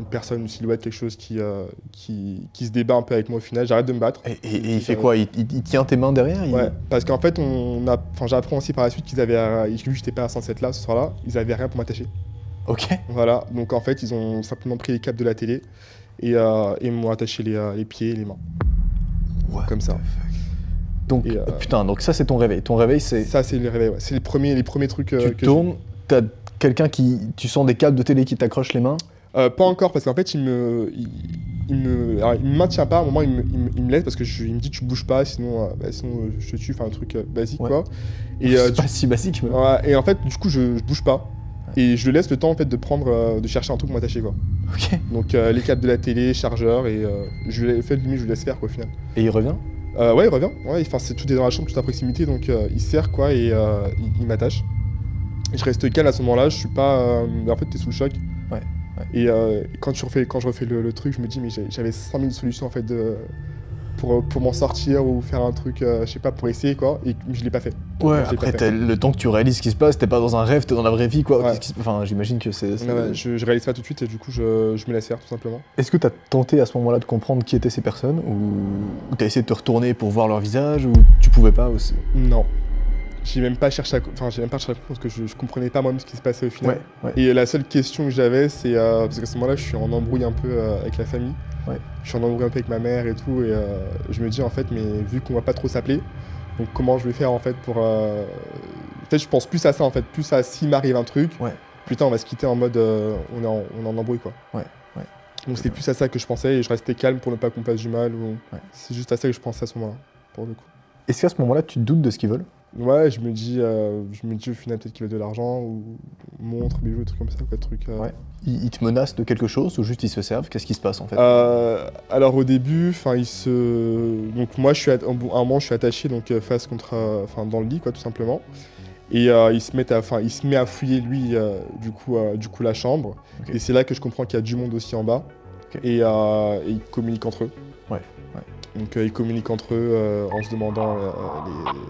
E: personne, une silhouette, quelque chose qui se débat un peu avec moi au final. J'arrête de me battre.
B: Et il fait quoi? Il tient tes mains derrière?
E: Ouais, parce qu'en fait, j'ai appris aussi par la suite qu'ils avaient, vu que j'étais pas censé être là ce soir-là, ils avaient rien pour m'attacher.
B: Ok.
E: Voilà, donc en fait, ils ont simplement pris les câbles de la télé et m'ont attaché les pieds et les mains.
B: Ouais.
E: Comme ça.
B: Donc, putain, donc ça c'est ton réveil. Ton réveil c'est...
E: Ça c'est le réveil, ouais. C'est les premiers trucs
B: Tu tournes, t'as quelqu'un tu sens des câbles de télé qui t'accrochent les mains?
E: Pas encore, parce qu'en fait, il me maintient pas. À un moment, il me laisse parce que il me dit tu bouges pas, sinon je te tue, enfin un truc basique quoi. Et
B: c'est pas si basique, mais...
E: Ouais, et en fait, du coup, je bouge pas. Et je le laisse le temps en fait de chercher un truc pour m'attacher quoi.
B: Ok.
E: Donc les câbles de la télé, chargeur, et je le laisse faire quoi au final.
B: Et il revient?
E: Ouais, il revient. Ouais, c'est tout est dans la chambre, tout à proximité, donc il sert quoi et il m'attache. Je reste calme à ce moment-là, je suis pas. En fait, t'es sous le choc.
B: Ouais.
E: Et quand je refais le truc, je me dis, mais j'avais 100 000 solutions en fait pour m'en sortir ou faire un truc, je sais pas, pour essayer quoi, et je l'ai pas fait.
B: Ouais, après, le temps que tu réalises ce qui se passe, t'es pas dans un rêve, t'es dans la vraie vie quoi.
E: Ouais.
B: Enfin, j'imagine que c'est.
E: Ouais, je réalise pas tout de suite et du coup, je me laisse faire tout simplement.
B: Est-ce que t'as tenté à ce moment-là de comprendre qui étaient ces personnes, ou t'as essayé de te retourner pour voir leur visage, ou tu pouvais pas aussi?
E: Non. J'ai même pas cherché à comprendre parce que je comprenais pas moi-même ce qui se passait au final.
B: Ouais.
E: Et la seule question que j'avais, c'est parce qu'à ce moment-là, je suis en embrouille un peu avec la famille.
B: Ouais.
E: Je suis en embrouille un peu avec ma mère et tout, et je me dis en fait, mais vu qu'on va pas trop s'appeler, donc comment je vais faire en fait pour. En fait, je pense plus à ça en fait, plus à s'il m'arrive un truc.
B: Ouais.
E: Putain, on va se quitter en mode, on est en embrouille quoi.
B: Ouais.
E: Donc c'était plus à ça que je pensais et je restais calme pour ne pas qu'on fasse du mal. C'est juste à ça que je pensais à ce moment-là, pour le coup.
B: Est-ce qu'à ce moment-là, tu te doutes de ce qu'ils veulent?
E: Ouais, je me dis au final peut-être qu'ils veulent de l'argent ou montres, bijoux, des trucs comme ça, quoi,
B: Ouais. Ils te menacent de quelque chose ou juste ils se servent? Qu'est-ce qui se passe en fait?
E: Alors au début, donc moi à un moment je suis attaché donc face contre, dans le lit quoi tout simplement. Et il se met à fouiller lui du coup la chambre.
B: Okay.
E: Et c'est là que je comprends qu'il y a du monde aussi en bas.
B: Okay.
E: Et ils communiquent entre eux.
B: Ouais.
E: Donc ils communiquent entre eux en se demandant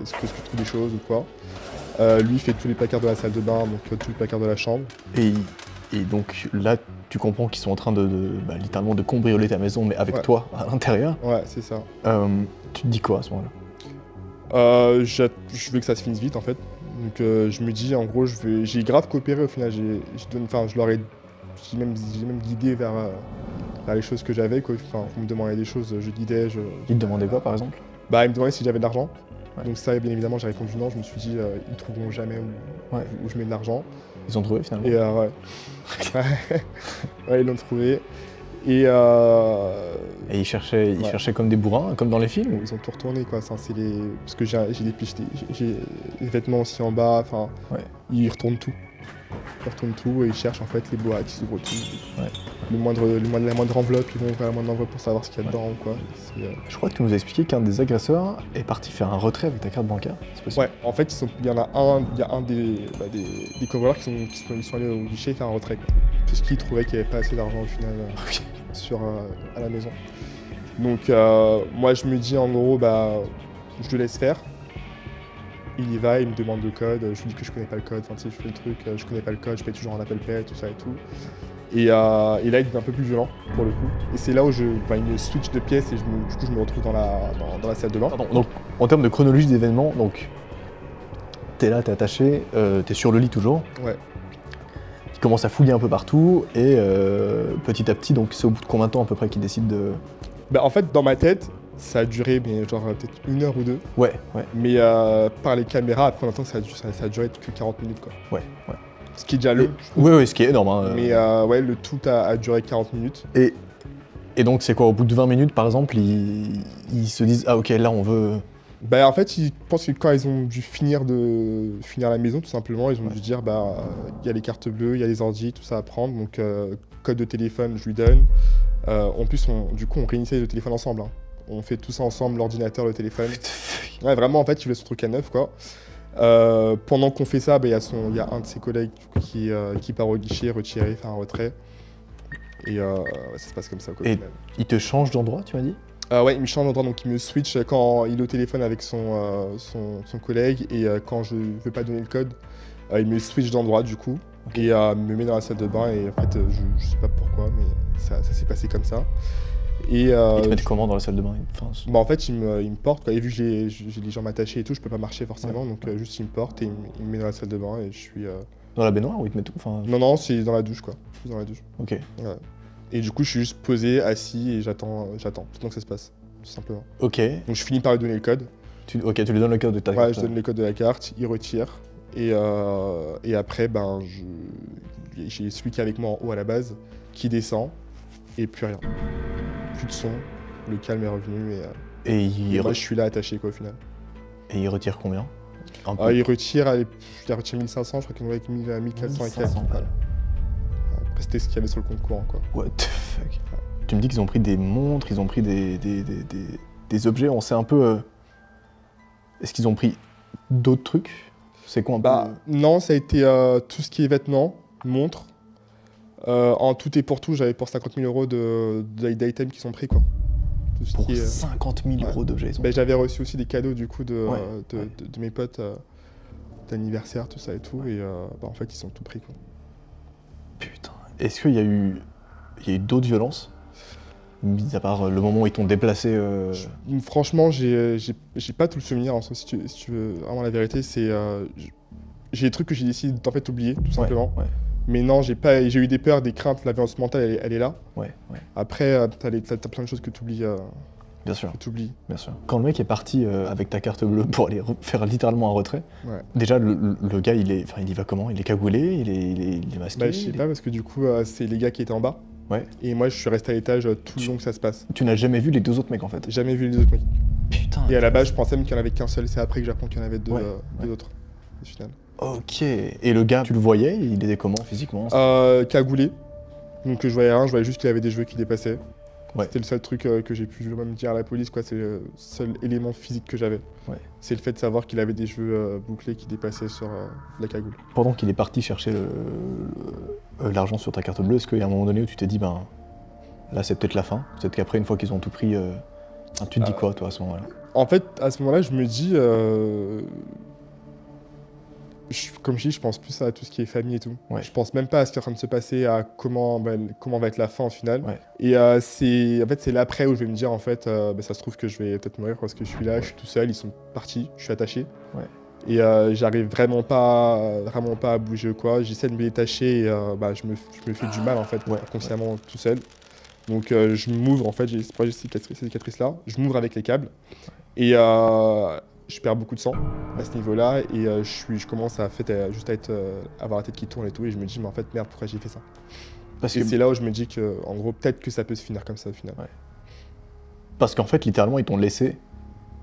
E: est-ce que tu trouves des choses ou quoi. Lui il fait tous les placards de la salle de bain, donc tous les placards de la chambre.
B: Et donc là, tu comprends qu'ils sont en train de littéralement de cambrioler ta maison, mais avec toi à l'intérieur.
E: Ouais, c'est ça.
B: Tu te dis quoi à ce moment-là?
E: Je veux que ça se finisse vite en fait. Donc je me dis en gros j'ai grave coopéré au final. J'ai même guidé vers les choses que j'avais quoi. Enfin, on me demandait des choses, je guidais.
B: Ils te demandaient quoi par exemple?
E: Ils me demandaient si j'avais de l'argent.
B: Ouais.
E: Donc ça bien évidemment j'ai répondu non. Je me suis dit ils trouveront jamais où je mets de l'argent.
B: Ils ont trouvé finalement?
E: Et ouais, ils l'ont trouvé. Et
B: ils cherchaient comme des bourrins, comme dans les films?
E: Ils ont tout retourné quoi. Parce que j'ai des vêtements aussi en bas. Enfin, ils retournent tout. Ils retournent tout et ils cherchent en fait les boîtes, ils s'ouvrent tout. Ouais. La moindre enveloppe, ils vont ouvrir la moindre enveloppe pour savoir ce qu'il y a dedans ou quoi.
B: Je crois que tu nous as expliqué qu'un des agresseurs est parti faire un retrait avec ta carte bancaire. C'est possible?
E: Ouais, en fait, il y a un des cambrioleurs qui sont allés au guichet faire un retrait. Quoi. Parce qu'ils trouvaient qu'il n'y avait pas assez d'argent au final à la maison. Donc moi je me dis en gros, je le laisse faire. Il y va, il me demande le code, je lui dis que je connais pas le code, je fais le truc, je connais pas le code, je paye toujours en appel paie, tout ça et tout. Et là il devient un peu plus violent pour le coup. Et c'est là où il me switch de pièce et du coup je me retrouve dans la salle de bain.
B: Pardon, donc en termes de chronologie d'événements, donc t'es là, t'es attaché, t'es sur le lit toujours. Ouais. Il commence à fouiller un peu partout et petit à petit, donc c'est au bout de combien de temps à peu près qu'il décide de...
E: En fait dans ma tête, ça a duré peut-être 1 heure ou 2. Ouais. Mais par les caméras, après on entend que ça a duré que 40 minutes quoi. Ouais. Ce qui est déjà long.
B: Oui, ce qui est énorme. Hein.
E: Mais le tout a duré 40 minutes.
B: Et donc c'est quoi, au bout de 20 minutes par exemple, ils se disent ah ok là on veut...
E: En fait ils pensent que quand ils ont dû finir la maison tout simplement, ils ont dû dire il y a les cartes bleues, il y a les ordi, tout ça à prendre, donc code de téléphone je lui donne. En plus du coup on réinitialise le téléphone ensemble. Hein. On fait tout ça ensemble, l'ordinateur, le téléphone. Ouais, vraiment, en fait, il voulait son truc à neuf, quoi. Pendant qu'on fait ça, bah, y a un de ses collègues qui part au guichet, retirer, faire un retrait. Et ça se passe comme ça, quoi.
B: Et il te change d'endroit, tu m'as dit?
E: Ouais, il me change d'endroit, donc il me switch quand il est au téléphone avec son collègue et quand je veux pas donner le code, il me switch d'endroit du coup et me met dans la salle de bain et en fait je sais pas pourquoi mais ça s'est passé comme ça. Et
B: il te met comment dans la salle de bain? Enfin,
E: bah en fait il me porte, quoi. Et vu que j'ai les jambes attachées et tout, je peux pas marcher forcément, donc juste il me porte et il me met dans la salle de bain et je suis...
B: Dans la baignoire ou il te met tout? Enfin...
E: Non, c'est dans la douche, quoi. Dans la douche.
B: Ok.
E: Ouais. Et du coup, je suis juste posé, assis et j'attends. Donc ça se passe, tout simplement.
B: Ok.
E: Donc je finis par lui donner le code.
B: Ok, tu lui donnes le code de ta carte.
E: Ouais, je donne le code de la carte, il retire. Et après, ben, j'ai celui qui est avec moi en haut à la base, qui descend, et plus rien. Plus de son, le calme est revenu, et moi je suis là attaché, quoi, au final.
B: Et il retire combien?
E: Il retire 1500, je crois qu'il en avait mis à 1400 et quelques. Voilà. Après, c'était ce qu'il y avait sur le compte courant, quoi.
B: What the fuck? Ouais. Tu me dis qu'ils ont pris des montres, ils ont pris des objets, on sait un peu... Est-ce qu'ils ont pris d'autres trucs? C'est quoi un peu...
E: Non, ça a été tout ce qui est vêtements, montres. En tout et pour tout, j'avais pour 50 000 € d'items qui sont pris, quoi. Tout ce
B: pour
E: qui est,
B: 50 000 € d'objets.
E: J'avais reçu aussi des cadeaux du coup de mes potes d'anniversaire, tout ça et tout. Et en fait, ils sont tout pris, quoi.
B: Putain. Est-ce qu'il y a eu d'autres violences? Mis à part le moment où ils t'ont déplacé
E: Franchement, j'ai pas tout le souvenir. En soi, si tu veux vraiment la vérité, c'est j'ai des trucs que j'ai décidé d'en fait oublier, tout simplement. Ouais. Mais non, j'ai eu des peurs, des craintes. La violence mentale, elle est là. Ouais. Après, t'as plein de choses que tu oublies.
B: Bien sûr.
E: Que tu oublies.
B: Bien sûr. Quand le mec est parti avec ta carte bleue pour aller faire littéralement un retrait, déjà le gars il y va comment? Il est cagoulé? Il est masqué?
E: Je sais pas, parce que du coup c'est les gars qui étaient en bas. Ouais. Et moi je suis resté à l'étage tout le long que ça se passe.
B: Tu n'as jamais vu les deux autres mecs en fait?
E: Jamais vu les autres mecs.
B: Putain.
E: Et à la base je pensais même qu'il n'y en avait qu'un seul, c'est après que j'apprends qu'il y en avait deux autres au final.
B: Ok. Et le gars, tu le voyais? Il était comment physiquement?
E: Cagoulé. Donc je voyais rien, je voyais juste qu'il y avait des cheveux qui dépassaient. Ouais. C'était le seul truc que j'ai pu même dire à la police, quoi. C'est le seul élément physique que j'avais. Ouais. C'est le fait de savoir qu'il avait des cheveux bouclés qui dépassaient sur la cagoule.
B: Pendant qu'il est parti chercher l'argent sur ta carte bleue, est-ce qu'il y a un moment donné où tu t'es dit, ben là c'est peut-être la fin? Peut-être qu'après, une fois qu'ils ont tout pris, tu te dis quoi toi à ce moment-là?
E: En fait, à ce moment-là, je me dis... comme je dis, je pense plus à tout ce qui est famille et tout. Ouais. Je pense même pas à ce qui est en train de se passer, à comment va être la fin au final. Ouais. Et c'est l'après où je vais me dire, en fait, ça se trouve que je vais peut-être mourir parce que je suis là, je suis tout seul, ils sont partis, je suis attaché. Ouais. Et j'arrive vraiment pas à bouger, quoi. J'essaie de me détacher et je me fais du mal, en fait, consciemment tout seul. Donc je m'ouvre, en fait, j'ai ces cicatrices-là, je m'ouvre avec les câbles. Et... je perds beaucoup de sang à ce niveau-là et je commence à avoir la tête qui tourne et tout et je me dis mais en fait merde pourquoi j'ai fait ça. C'est là où je me dis que en gros peut-être que ça peut se finir comme ça au final. Ouais. Parce
B: qu'en fait littéralement ils t'ont laissé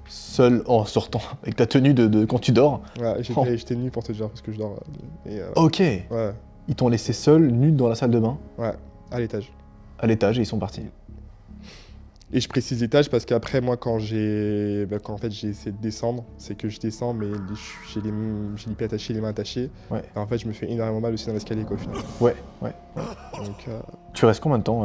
B: seul en sortant avec ta tenue de quand tu dors.
E: Ouais, j'étais nu pour te dire parce que je dors.
B: Ok. Ouais. Ils t'ont laissé seul nu dans la salle de bain.
E: Ouais, à l'étage.
B: À l'étage et ils sont partis.
E: Et je précise l'étage parce qu'après, moi, quand j'ai essayé de descendre, c'est que je descends, mais j'ai les pieds attachés, les mains attachées. Ouais. Et en fait, je me fais énormément mal aussi dans l'escalier, quoi, au final.
B: Ouais. Donc, tu restes combien de temps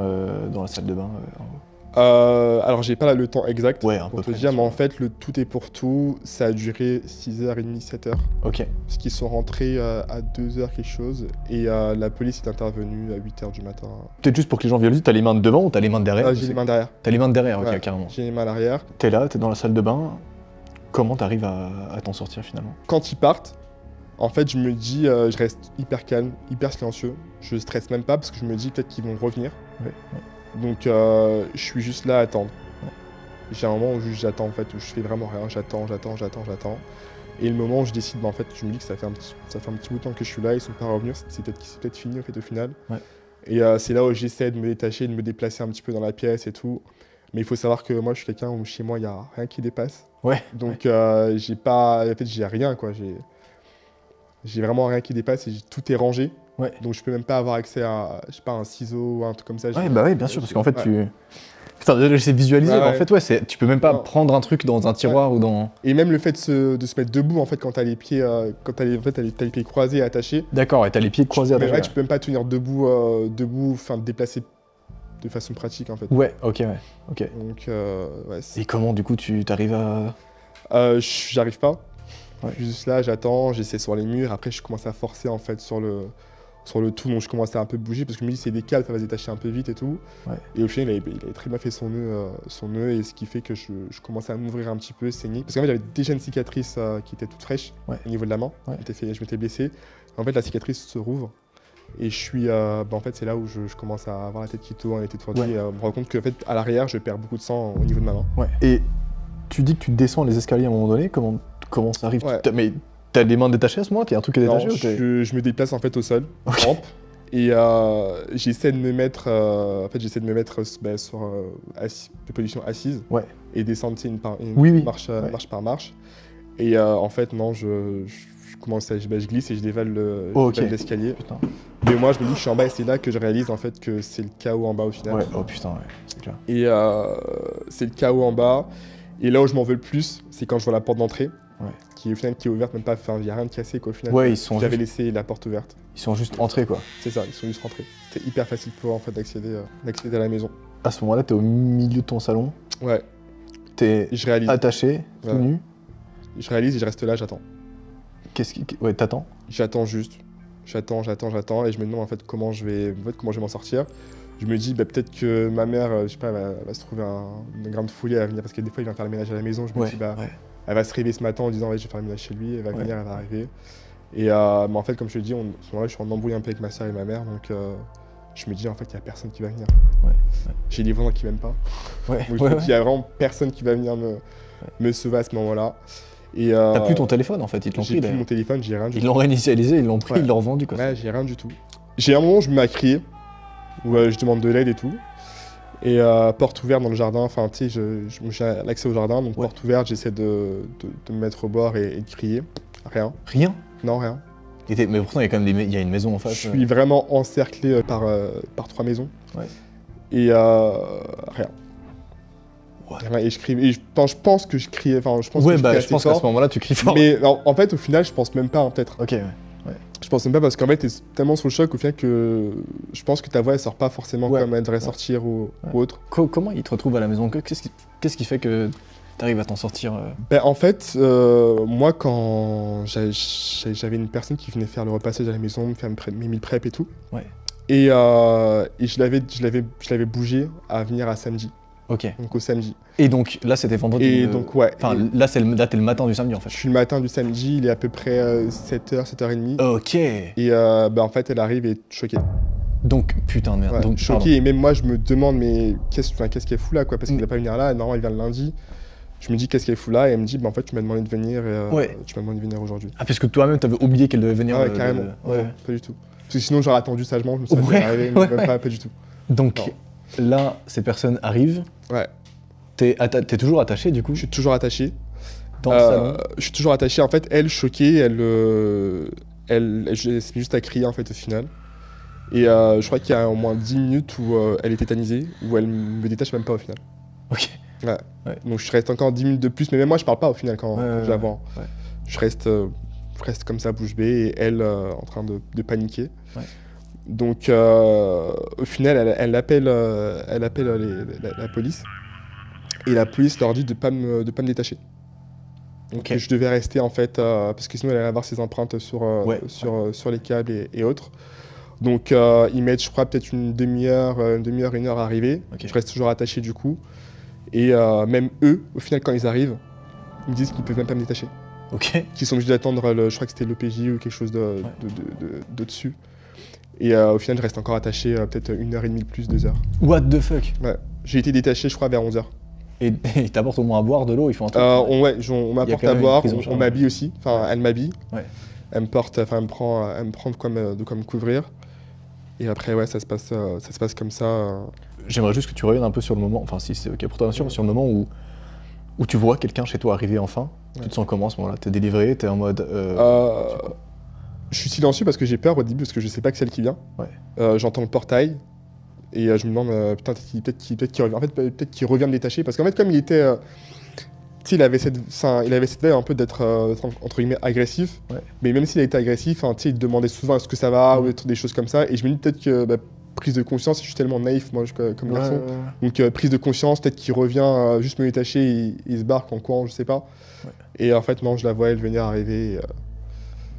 B: dans la salle de bain en haut?
E: Alors, j'ai pas le temps exact pour te dire, mais en fait, le tout est pour tout, ça a duré 6h30, 7h. Ok. Parce qu'ils sont rentrés à 2h quelque chose, et la police est intervenue à 8h du matin.
B: Peut-être juste pour que les gens visualisent, t'as les mains de devant ou t'as les mains de derrière?
E: J'ai les mains derrière.
B: T'as les mains de derrière, ok, carrément.
E: J'ai les mains à l'arrière.
B: T'es là, t'es dans la salle de bain, comment t'arrives à t'en sortir finalement?
E: Quand ils partent, en fait, je me dis, je reste hyper calme, hyper silencieux, je stresse même pas parce que je me dis peut-être qu'ils vont revenir. Ouais. Donc je suis juste là à attendre. Ouais. J'ai un moment où j'attends en fait, où je fais vraiment rien, j'attends. Et le moment où je décide, en fait, je me dis que ça fait un petit bout de temps que je suis là, ils sont pas revenus, c'est peut-être fini en fait au final. Ouais. Et c'est là où j'essaie de me détacher, de me déplacer un petit peu dans la pièce et tout. Mais il faut savoir que moi je suis quelqu'un où chez moi il y a rien qui dépasse. Ouais. Donc j'ai rien quoi. J'ai vraiment rien qui dépasse et tout est rangé.
B: Ouais.
E: Donc je peux même pas avoir accès à, je sais pas, un ciseau ou un truc comme ça.
B: Ouais, bah oui, bien sûr, parce qu'en fait,
E: Ouais.
B: tu... Putain, déjà, j'essaie de visualiser,
E: Ouais,
B: mais en
E: ouais.
B: fait, ouais, tu peux même pas
E: Non.
B: prendre un truc dans un tiroir ou dans...
E: Et même le fait de se mettre debout, en fait, quand t'as les pieds, t'as les pieds croisés et attachés.
B: D'accord, et t'as les pieds croisés à
E: Mais
B: ta
E: ouais, tu peux même pas tenir debout, enfin, te déplacer de façon pratique, en fait.
B: Ouais, ok.
E: Donc, ouais.
B: Et comment, du coup, tu t'arrives à...
E: J'arrive pas.
B: Ouais.
E: Juste là, j'attends, j'essaie sur les murs. Après, je commence à forcer, en fait, sur le tout. Donc, je commence à un peu bouger parce que je me dis, c'est des câbles, ça va se détacher un peu vite et tout.
B: Ouais.
E: Et au final, il avait très bien fait son nœud, et ce qui fait que je commençais à m'ouvrir un petit peu, saigner. Parce qu'en fait, j'avais déjà une cicatrice qui était toute fraîche au niveau de la main.
B: Ouais.
E: Je m'étais blessé. En fait, la cicatrice se rouvre. Et je suis, en fait, c'est là où je commence à avoir la tête qui tourne, la tête étourdie, et me rends compte qu'en fait, à l'arrière, je perds beaucoup de sang au niveau de ma main.
B: Ouais. Et tu dis que tu descends les escaliers à un moment donné, comment ça arrive?
E: Ouais.
B: Mais t'as les mains détachées à ce moment-là? T'as un truc qui est
E: Non,
B: détaché ou t'es-
E: je me déplace en fait au sol,
B: Ok.
E: rampe, et j'essaie de me mettre, sur des positions assises,
B: Ouais.
E: et descendre, tu sais, une
B: Oui.
E: marche,
B: Ouais.
E: marche par marche. Et en fait, non, je commence à, je glisse et je dévale
B: Ok.
E: l'escalier.
B: Putain.
E: Mais moi, je me dis que je suis en bas, et c'est là que je réalise en fait que c'est le chaos en bas au final.
B: Ouais, oh putain, ouais, c'est clair.
E: Et c'est le chaos en bas. Et là où je m'en veux le plus, c'est quand je vois la porte d'entrée,
B: Ouais.
E: qui au final qui est ouverte, même pas, enfin, il n'y a rien de cassé quoi au final.
B: Ouais, ils sont
E: J'avais
B: juste-
E: laissé la porte ouverte.
B: Ils sont juste entrés, quoi.
E: C'est ça, ils sont juste rentrés. C'était hyper facile pour eux en fait d'accéder à la maison.
B: À ce moment-là, t'es au milieu de ton salon,
E: Ouais,
B: t'es
E: et je réalise.
B: attaché, tout
E: Ouais.
B: nu.
E: Je réalise et je reste là, j'attends.
B: Ouais, t'attends.
E: J'attends juste. J'attends, et je me demande en fait comment je vais m'en sortir. Je me dis peut-être que ma mère, je sais pas, va se trouver une grande foulée à venir parce que des fois il vient faire le ménage à la maison. Je me
B: Ouais,
E: dis
B: ouais.
E: elle va se réveiller ce matin en disant ouais, je vais faire le ménage chez lui, elle va
B: Ouais.
E: venir, elle va arriver. Et mais en fait comme je te dis, à ce moment-là je suis en embrouille un peu avec ma soeur et ma mère, donc je me dis en fait il y a personne qui va venir.
B: Ouais.
E: J'ai des voisins qui m'aiment pas.
B: Ouais,
E: Donc je me dis il y a vraiment personne qui va venir me sauver à ce moment-là. Et
B: T'as plus ton téléphone en fait, ils te l'ont
E: j'ai
B: pris.
E: plus
B: d'ailleurs.
E: mon téléphone, j'ai rien du
B: Ils
E: tout.
B: l'ont réinitialisé, ils l'ont pris,
E: Ouais.
B: ils l'ont revendu quoi.
E: Ouais, j'ai rien du tout. J'ai un moment où je me mets à crier, où je demande de l'aide et tout. Et porte ouverte dans le jardin, enfin tu sais, j'ai l'accès au jardin, donc
B: Ouais.
E: porte ouverte, j'essaie de me mettre au bord et de crier. Rien.
B: Rien.
E: Non, rien.
B: Mais pourtant, il y a quand même il y a une maison en face.
E: Je suis vraiment encerclé par 3 maisons.
B: Ouais.
E: Et rien.
B: Ouais.
E: Rien. Et je crie. Et je pense que je criais. Enfin, je pense
B: Ouais,
E: que je
B: bah
E: criais
B: je
E: assez
B: pense qu'à
E: fort.
B: ce moment-là, tu cries fort.
E: Mais en fait, au final, je pense même pas, hein, peut-être.
B: Ok, ouais.
E: Je pense même pas parce qu'en fait, t'es tellement sous le choc au final que je pense que ta voix elle sort pas forcément
B: Ouais.
E: comme elle devrait
B: Ouais.
E: sortir ou
B: Ouais.
E: autre.
B: Comment ils te retrouvent à la maison? Qu'est-ce qui fait que t'arrives à t'en sortir
E: Ben, en fait, moi, quand j'avais une personne qui venait faire le repassage à la maison, me faire mes meal prep et tout.
B: Ouais.
E: Et je l'avais bougé à venir à samedi,
B: Ok.
E: donc au samedi.
B: Et donc là, c'était vendredi.
E: Et donc, ouais.
B: Enfin,
E: et
B: là, t'es le matin du samedi en fait.
E: je suis le matin du samedi, il est à peu près 7h, 7h30.
B: Ok.
E: Et en fait, elle arrive et est choquée.
B: Donc, putain de merde.
E: Ouais,
B: Donc,
E: choquée. Et même moi, je me demande, mais qu'est-ce qu'elle fout là, quoi? Parce qu'il
B: Mm.
E: va pas venir là, normalement, il vient le lundi. Je me dis, qu'est-ce qu'elle fout là? Et elle me dit, en fait, tu m'as demandé de venir,
B: Ouais.
E: tu m'as demandé de venir aujourd'hui.
B: Ah, parce que toi-même, t'avais oublié qu'elle devait venir.
E: Ah ouais, carrément.
B: Ouais.
E: Non, pas du tout. Parce que sinon, j'aurais attendu sagement, je me serais
B: Ouais,
E: fait arriver, mais
B: ouais,
E: même
B: ouais.
E: pas du tout.
B: Donc là, ces personnes arrivent.
E: Ouais.
B: T'es toujours attaché du coup
E: Je suis toujours attaché.
B: dans le salon.
E: Je suis toujours attaché. En fait, elle, choquée, elle s'est juste à crier, en fait, au final. Et je crois qu'il y a au moins 10 minutes où elle est tétanisée, où elle me détache même pas, au final.
B: Ok.
E: Ouais.
B: Ouais.
E: Donc je reste encore 10 minutes de plus, mais même moi, je parle pas, au final, quand je la vois.
B: ouais.
E: Je reste comme ça, bouche bée, et elle en train de paniquer.
B: Ouais.
E: Donc au final, elle appelle la police. Et la police leur dit de pas me détacher. Donc
B: Ok.
E: je devais rester en fait, parce que sinon elle allait avoir ses empreintes sur les câbles et autres. Donc ils mettent, je crois, peut-être une demi-heure, une heure à arriver.
B: Ok.
E: Je reste toujours attaché du coup. Et même eux, au final, quand ils arrivent, ils me disent qu'ils peuvent même pas me détacher.
B: Ok.
E: Qu'ils sont obligés d'attendre, je crois que c'était l'OPJ ou quelque chose de dessus. Et au final, je reste encore attaché peut-être 1h30 de plus, 2 heures.
B: What the fuck?
E: Ouais. J'ai été détaché, je crois, vers 11h.
B: Et ils t'apportent au moins à boire, de l'eau, ils font un truc.
E: On m'apporte
B: quand
E: à
B: même
E: boire,
B: une prise en
E: on
B: charge.
E: m'habille aussi. Enfin, elle m'habille.
B: Ouais.
E: Elle me porte, enfin, elle me prend de quoi me couvrir. Et après, ouais, ça se passe comme ça.
B: J'aimerais juste que tu reviennes un peu sur le moment, enfin si c'est ok pour toi bien sûr, sur le moment où tu vois quelqu'un chez toi arriver enfin.
E: Ouais.
B: Tu te sens comment à ce moment-là? T'es délivré, t'es en mode...
E: Je suis silencieux parce que j'ai peur au début, parce que je sais pas que c'est elle qui vient.
C: Ouais.
E: J'entends le portail et je me demande, putain, peut-être qu'il revient. En fait, peut-être qu'il revient me détacher parce qu'en fait, comme il était. Tu sais, il avait cette veille un peu d'être entre guillemets agressif.
C: Ouais.
E: Mais même s'il a été agressif, tu sais, il demandait souvent est-ce que ça va ou des choses comme ça. Et je me dis peut-être que prise de conscience, je suis tellement naïf, moi, comme garçon. Donc prise de conscience, peut-être qu'il revient juste me détacher et il se barre en courant, je sais pas.
C: Ouais.
E: Et en fait, non, je la vois elle venir arriver.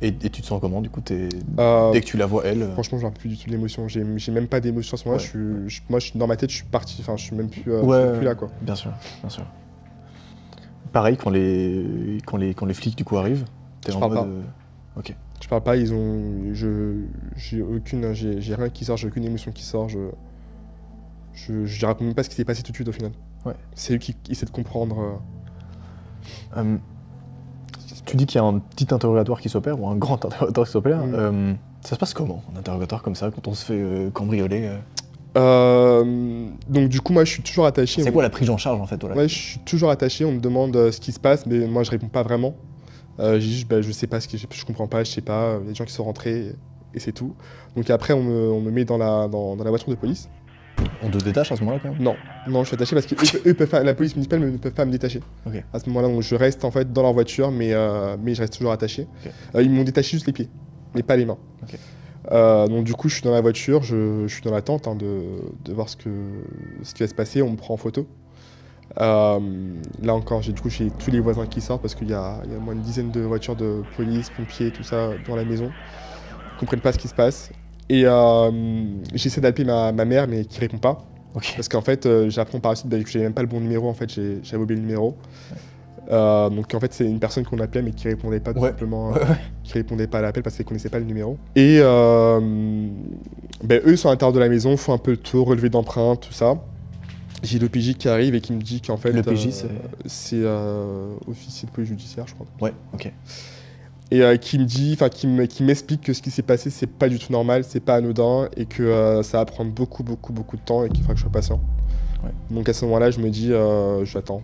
C: Et tu te sens comment du coup dès que tu la vois elle
E: Franchement, j'ai plus du tout d'émotion. J'ai même pas d'émotion à ce moment-là.
C: Ouais.
E: Moi, dans ma tête, je suis parti. Enfin, je suis même plus, je
C: Ouais,
E: suis plus là, quoi.
C: Bien sûr, bien sûr. Pareil quand les flics du coup arrivent. T'es
E: Je
C: en
E: parle
C: mode,
E: pas.
C: Ok.
E: Je parle pas. J'ai rien qui sort. J'ai aucune émotion qui sort. Je raconte même pas ce qui s'est passé tout de suite au final.
C: Ouais.
E: C'est eux qui essaient de comprendre.
C: Tu dis qu'il y a un petit interrogatoire qui s'opère ou un grand interrogatoire qui s'opère.
E: Mm.
C: Ça se passe comment un interrogatoire comme ça quand on se fait cambrioler
E: Donc du coup, moi, je suis toujours attaché.
C: C'est quoi la prise en charge en fait voilà.
E: Ouais, je suis toujours attaché. On me demande ce qui se passe, mais moi, je réponds pas vraiment. J'ai juste, je sais pas je comprends pas, je sais pas. Il y a des gens qui sont rentrés et c'est tout. Donc après, on me met dans la voiture de police.
C: On te détache à ce moment-là quand même.
E: Non, je suis attaché parce que la police municipale ne peuvent pas me détacher.
C: Ok.
E: À ce moment-là, donc, je reste en fait dans leur voiture, mais je reste toujours attaché.
C: Okay.
E: Ils m'ont détaché juste les pieds, mais pas les mains.
C: Okay.
E: Donc du coup, je suis dans la voiture, je suis dans l'attente de voir ce qui va se passer. On me prend en photo. Là encore, j'ai tous les voisins qui sortent parce qu'il y a moins d'une dizaine de voitures de police, pompiers, tout ça dans la maison. Ils comprennent pas ce qui se passe. Et j'essaie d'appeler ma mère, mais qui répond pas.
C: Okay.
E: Parce qu'en fait, j'apprends par la suite que j'avais même pas le bon numéro. En fait, j'avais oublié le numéro. Donc en fait, c'est une personne qu'on appelait, mais qui répondait pas tout simplement. Qui répondait pas à l'appel parce qu'elle connaissait pas le numéro. Et eux sont à l'intérieur de la maison, font un peu le tour, relevé d'empreintes, tout ça. J'ai l'OPJ qui arrive et qui me dit qu'en fait.
C: L'OPJ,
E: c'est officier de police judiciaire, je crois.
C: Ouais, ok.
E: Et qui me dit, qui m'explique que ce qui s'est passé, c'est pas du tout normal, c'est pas anodin, et que ça va prendre beaucoup de temps et qu'il faudra que je sois patient.
C: Ouais.
E: Donc à ce moment-là, je me dis, j'attends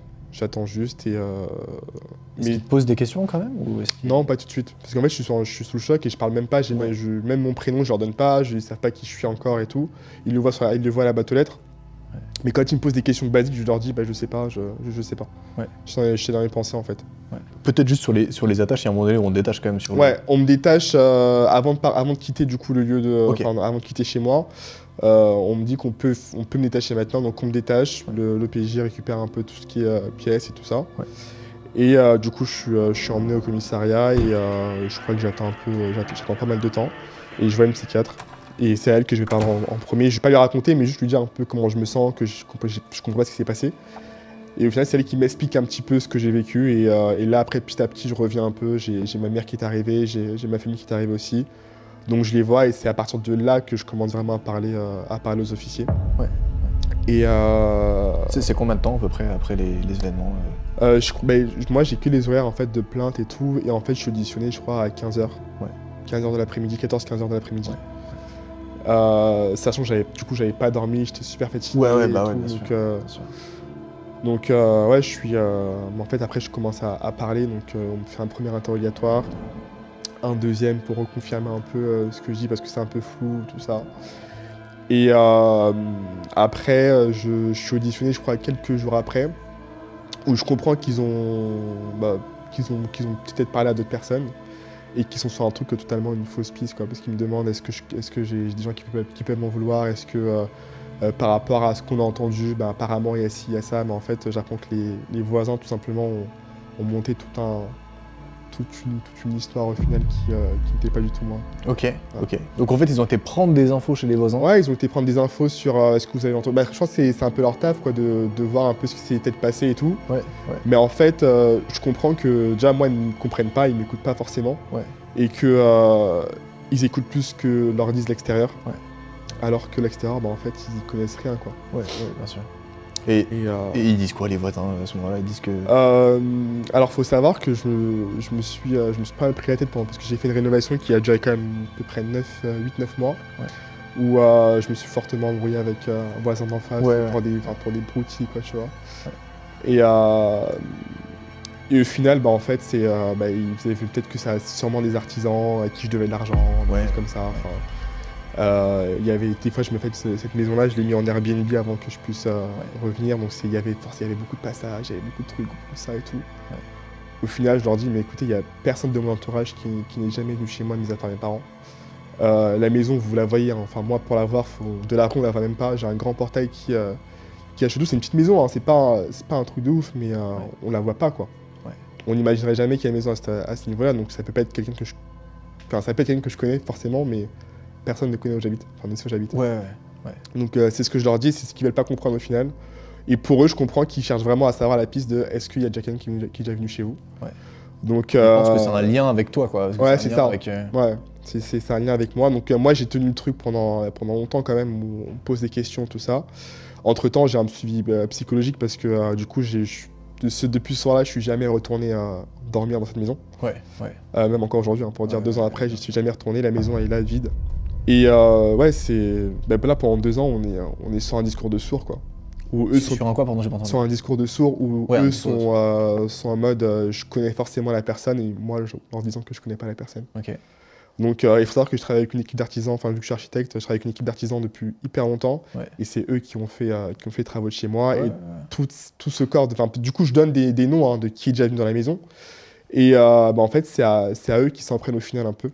E: juste et.
C: Est-ce qu'il te pose des questions quand même ou
E: non, pas tout de suite, parce qu'en fait, je suis sous le choc et je parle même pas. Même mon prénom, je leur donne pas, ils savent pas qui je suis encore et tout. Ils le voient à la boîte aux lettres. Ouais. Mais quand ils me posent des questions basiques, je leur dis, je sais pas, je sais pas. Ouais. Je suis dans mes pensées en fait.
C: Ouais. Peut-être juste sur les attaches, il y a un moment donné où on détache quand même sur.
E: Ouais, on me détache avant de quitter du coup le lieu avant de quitter chez moi. On me dit qu'on peut me détacher maintenant, donc on me détache. L'OPJ récupère un peu tout ce qui est pièces et tout ça. Ouais. Et du coup, je suis emmené au commissariat et je crois que j'attends pas mal de temps. Et je vois une psychiatre. Et c'est à elle que je vais parler en premier. Je vais pas lui raconter, mais juste lui dire un peu comment je me sens, que je comprends pas ce qui s'est passé. Et au final, c'est elle qui m'explique un petit peu ce que j'ai vécu. Et là, après, petit à petit, je reviens un peu. J'ai ma mère qui est arrivée, j'ai ma famille qui est arrivée aussi. Donc je les vois et c'est à partir de là que je commence vraiment à parler aux officiers. Ouais. Et
C: c'est combien de temps à peu près après les événements
E: moi, j'ai que les horaires en fait, de plainte et tout. Et en fait, je suis auditionné, je crois, à 15h. Ouais. 15h de l'après-midi, 14-15h de l'après-midi. Ouais. Sachant que j'avais pas dormi, j'étais super fatigué.
C: Ouais, bien sûr.
E: Donc ouais, je suis. En fait, après, je commence à parler. Donc, on me fait un premier interrogatoire, un deuxième pour reconfirmer un peu ce que je dis parce que c'est un peu flou, tout ça. Et après, je suis auditionné, je crois, quelques jours après, où je comprends qu'ils ont peut-être parlé à d'autres personnes. Et qui sont sur un truc totalement une fausse piste, quoi, parce qu'ils me demandent est-ce que j'ai des gens qui peuvent m'en vouloir, est-ce que par rapport à ce qu'on a entendu, apparemment il y a ci, il y a ça, mais en fait j'apprends que les voisins tout simplement ont monté toute une histoire au final qui n'était pas du tout moi.
C: Ok, ouais. Ok. Donc en fait ils ont été prendre des infos chez les voisins.
E: Ouais, ils ont été prendre des infos sur ce que vous avez entendu. Je pense que c'est un peu leur taf quoi, de voir un peu ce qui s'est peut-être passé et tout. Ouais. Mais en fait, je comprends que déjà moi ils ne me comprennent pas, ils ne m'écoutent pas forcément. Ouais. Et que ils écoutent plus que leur disent l'extérieur. Ouais. Alors que l'extérieur, en fait, ils n'y connaissent rien quoi.
C: Ouais, bien sûr. Et ils disent quoi les voisins à ce moment-là? Ils disent que.
E: Alors faut savoir que je me suis pas mal pris la tête parce que j'ai fait une rénovation qui a duré quand même à peu près 8-9 mois. Ouais. Où je me suis fortement embrouillé avec un voisin d'en face pour des broutilles quoi, tu vois. Ouais. Et au final, bah, en fait, ils avaient vu peut-être que ça sûrement des artisans à qui je devais de l'argent, des choses comme ça. Enfin, il y avait des fois, je me fais cette maison-là, je l'ai mis en Airbnb avant que je puisse revenir. Donc il y avait beaucoup de passages, il y avait beaucoup de trucs, beaucoup de ça et tout. Ouais. Au final, je leur dis, mais écoutez, il n'y a personne de mon entourage qui n'est jamais venu chez moi, mis à part mes parents. La maison, vous la voyez, hein. Enfin moi, pour la voir, de la rue, on la voit même pas. J'ai un grand portail qui a chez nous, c'est une petite maison, hein. C'est pas un truc de ouf, mais on la voit pas, quoi. On n'imaginerait jamais qu'il y a une maison à ce niveau-là, donc ça peut pas être quelqu'un que je connais forcément, mais personne ne connaît où j'habite, enfin ne sait où j'habite. Ouais. Donc c'est ce que je leur dis, c'est ce qu'ils veulent pas comprendre au final. Et pour eux, je comprends qu'ils cherchent vraiment à savoir la piste de est-ce qu'il y a déjà quelqu'un qui est déjà venu chez vous. Ouais. Donc
F: je pense que c'est un lien avec toi, quoi.
E: Ouais, c'est ça. Ouais, c'est un lien avec moi. Donc moi, j'ai tenu le truc pendant longtemps quand même, où on me pose des questions, tout ça. Entre-temps, j'ai un suivi psychologique parce que du coup, depuis ce soir-là, je suis jamais retourné dormir dans cette maison. Même encore aujourd'hui, hein, pour dire 2 ans après, j'y suis jamais retourné. La maison, elle est là, vide. Et là, pendant 2 ans, on est sur un discours de sourd, quoi. Où eux sont
F: sur un quoi, pardon, j'ai pas entendu.
E: Sur un discours de sourd où eux sont en mode je connais forcément la personne et moi, leur disant que je connais pas la personne. Donc il faut savoir que je travaille avec une équipe d'artisans, enfin vu que je suis architecte, je travaille avec une équipe d'artisans depuis hyper longtemps et c'est eux qui ont fait les travaux de chez moi et tout ce corps, du coup je donne des noms de qui est déjà venu dans la maison et en fait c'est à eux qui s'en prennent au final un peu,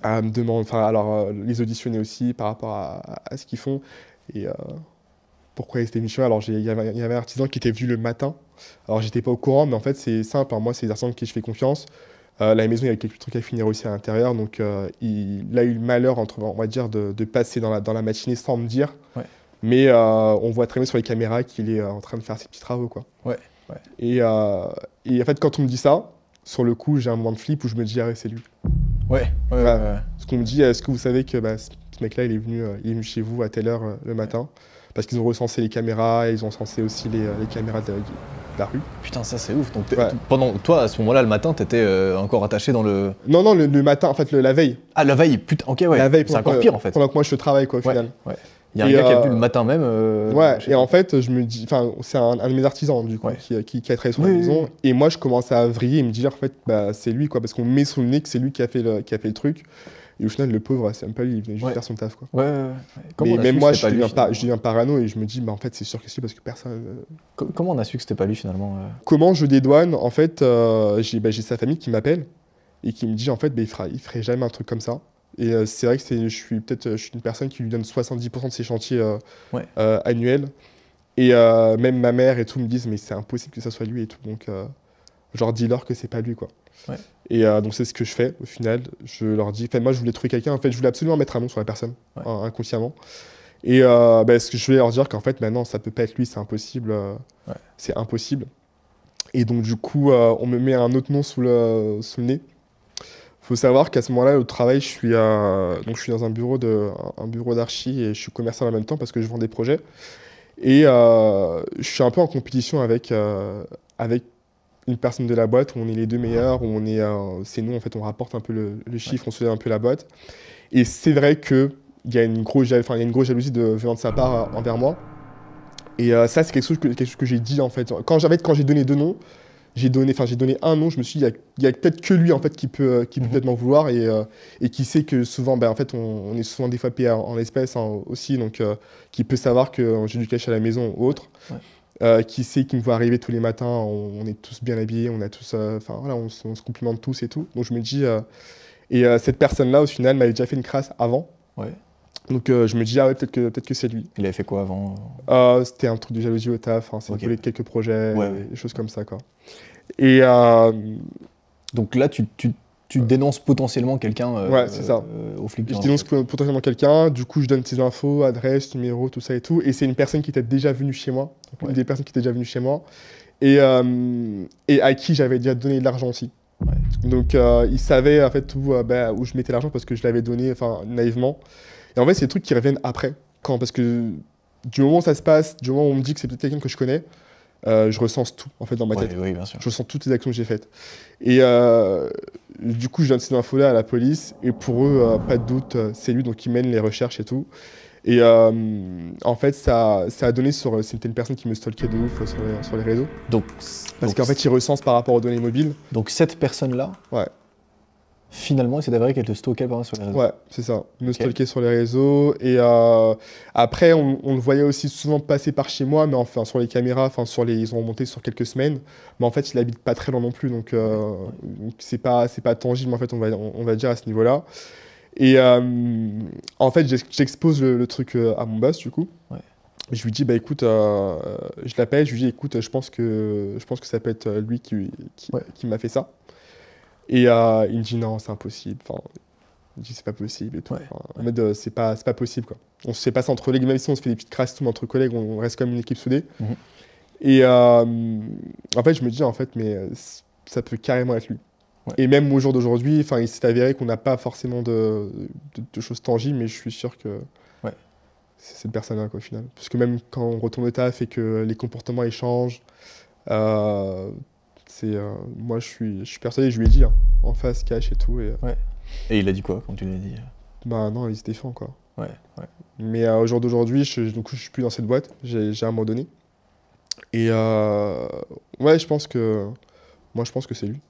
E: à me demander, les auditionner aussi par rapport à ce qu'ils font et pourquoi ils étaient venus chez moi. Alors il y avait un artisan qui était venu le matin, alors j'étais pas au courant mais en fait c'est simple, moi c'est des artisans qui je fais confiance. La maison, il y avait quelques trucs à finir aussi à l'intérieur, donc il a eu le malheur, on va dire, de passer dans la matinée sans me dire. Mais on voit très bien sur les caméras qu'il est en train de faire ses petits travaux, quoi. Et en fait, quand on me dit ça, sur le coup, j'ai un moment de flip où je me dis, ah ouais, c'est lui. Parce qu'on me dit, est-ce que vous savez que ce mec-là, il est venu chez vous à telle heure le matin? Parce qu'ils ont recensé les caméras, et ils ont recensé aussi les caméras de la rue.
F: Putain, ça c'est ouf. Donc pendant toi, à ce moment-là, le matin, t'étais encore attaché dans le...
E: Non, le matin, en fait, la veille.
F: Ah, la veille, putain, ok, ouais.
E: La veille,
F: c'est encore pire, en fait.
E: Pendant que moi, je travaille, quoi, au final.
F: Il y a un gars qui a venu le matin même.
E: Et en fait, je me dis... Enfin, c'est un de mes artisans, du coup, qui a travaillé sur la maison. Et moi, je commence à vriller et me dire, en fait, c'est lui, quoi. Parce qu'on me met sous le nez que c'est lui qui a fait le truc. Et au final, le pauvre, c'est même pas lui, il venait juste faire son taf, quoi. Mais même moi, je deviens parano et je me dis, en fait, c'est sûr que c'est parce que personne...
F: Comment on a su que c'était pas lui, finalement
E: Comment je dédouane? En fait, j'ai sa famille qui m'appelle et qui me dit, en fait, il ferait jamais un truc comme ça. Et c'est vrai que je suis une personne qui lui donne 70% de ses chantiers annuels. Et même ma mère et tout me disent, mais c'est impossible que ça soit lui et tout. Donc, genre, dis-leur que c'est pas lui, quoi. Et donc c'est ce que je fais au final, je leur dis, moi je voulais trouver quelqu'un, en fait je voulais absolument mettre un nom sur la personne, inconsciemment. Et ce que je voulais leur dire qu'en fait maintenant ça peut pas être lui, c'est impossible, c'est impossible. Et donc du coup on me met un autre nom sous le nez. Faut savoir qu'à ce moment-là au travail je suis dans un bureau d'archi et je suis commercial en même temps parce que je vends des projets. Et je suis un peu en compétition avec une personne de la boîte où on est les deux meilleurs, où on est, c'est nous en fait, on rapporte un peu le chiffre, on soulève un peu la boîte. Et c'est vrai qu'il y a une grosse jalousie venant de sa part envers moi. Et ça, c'est quelque chose que j'ai dit en fait. Quand j'ai donné 2 noms, j'ai donné un nom, je me suis dit, il y a peut-être que lui en fait qui peut peut-être m'en vouloir et qui sait que souvent, en fait, on est souvent des fois payé en espèces aussi, donc qui peut savoir que j'ai du cash à la maison ou autre. Qui sait qu'il me voit arriver tous les matins, on est tous bien habillés, on a tous, on se complimente tous et tout. Donc je me dis, cette personne-là au final m'avait déjà fait une crasse avant. Donc je me dis, ah ouais, peut-être que c'est lui.
F: Il avait fait quoi avant
E: C'était un truc de jalousie au taf, c'est volé de quelques projets, des choses comme ça, quoi. Et
F: donc là, tu dénonces potentiellement quelqu'un
E: c'est ça.
F: Au flic.
E: Je dénonce potentiellement quelqu'un, du coup je donne ses infos, adresse, numéro, tout ça et tout. Et c'est une personne qui était déjà venue chez moi, une des personnes qui était déjà venue chez moi, et à qui j'avais déjà donné de l'argent aussi. Donc il savait en fait où je mettais l'argent parce que je l'avais donné naïvement. Et en fait c'est des trucs qui reviennent après, parce que du moment où ça se passe, du moment où on me dit que c'est peut-être quelqu'un que je connais, je recense tout en fait dans ma tête.
F: Oui, bien sûr.
E: Je ressens toutes les actions que j'ai faites. Et du coup, je donne ces infos-là à la police et pour eux, pas de doute, c'est lui, donc ils mènent les recherches et tout. Et en fait, ça a donné sur... C'était une personne qui me stalkait de ouf sur les réseaux. Parce qu'en fait, il recense par rapport aux données mobiles.
F: Donc cette personne-là,
E: ouais.
F: Finalement, il s'est avéré qu'elle te stalkait sur les réseaux.
E: Ouais, c'est ça. Me stalkait sur les réseaux. Et après, on le voyait aussi souvent passer par chez moi, mais enfin, sur les caméras, ils ont remonté sur quelques semaines. Mais en fait, il habite pas très loin non plus, donc c'est pas tangible, en fait, on va dire à ce niveau-là. Et en fait, j'expose le truc à mon boss, du coup. Ouais. Je lui dis, bah écoute, je l'appelle, je lui dis, écoute, je pense que ça peut être lui qui m'a fait ça. Et il me dit non, c'est impossible. Enfin, il me dit c'est pas possible et tout. Ouais, en mode c'est pas possible quoi. On se fait pas ça entre collègues, même si on se fait des petites crasses entre collègues, on reste comme une équipe soudée. Et en fait, je me dis en fait, mais ça peut carrément être lui. Ouais. Et même au jour d'aujourd'hui, enfin, il s'est avéré qu'on n'a pas forcément de choses tangibles, mais je suis sûr que c'est cette personne-là quoi, au final. Parce que même quand on retourne au taf et que les comportements ils changent. Moi, je suis persuadé, je lui ai dit, en face, cash et tout.
F: Et il a dit quoi quand tu lui as dit?
E: Bah non, il se défend, quoi.
F: Ouais.
E: Mais au jour d'aujourd'hui, je suis plus dans cette boîte, j'ai abandonné. Et ouais, je pense que c'est lui,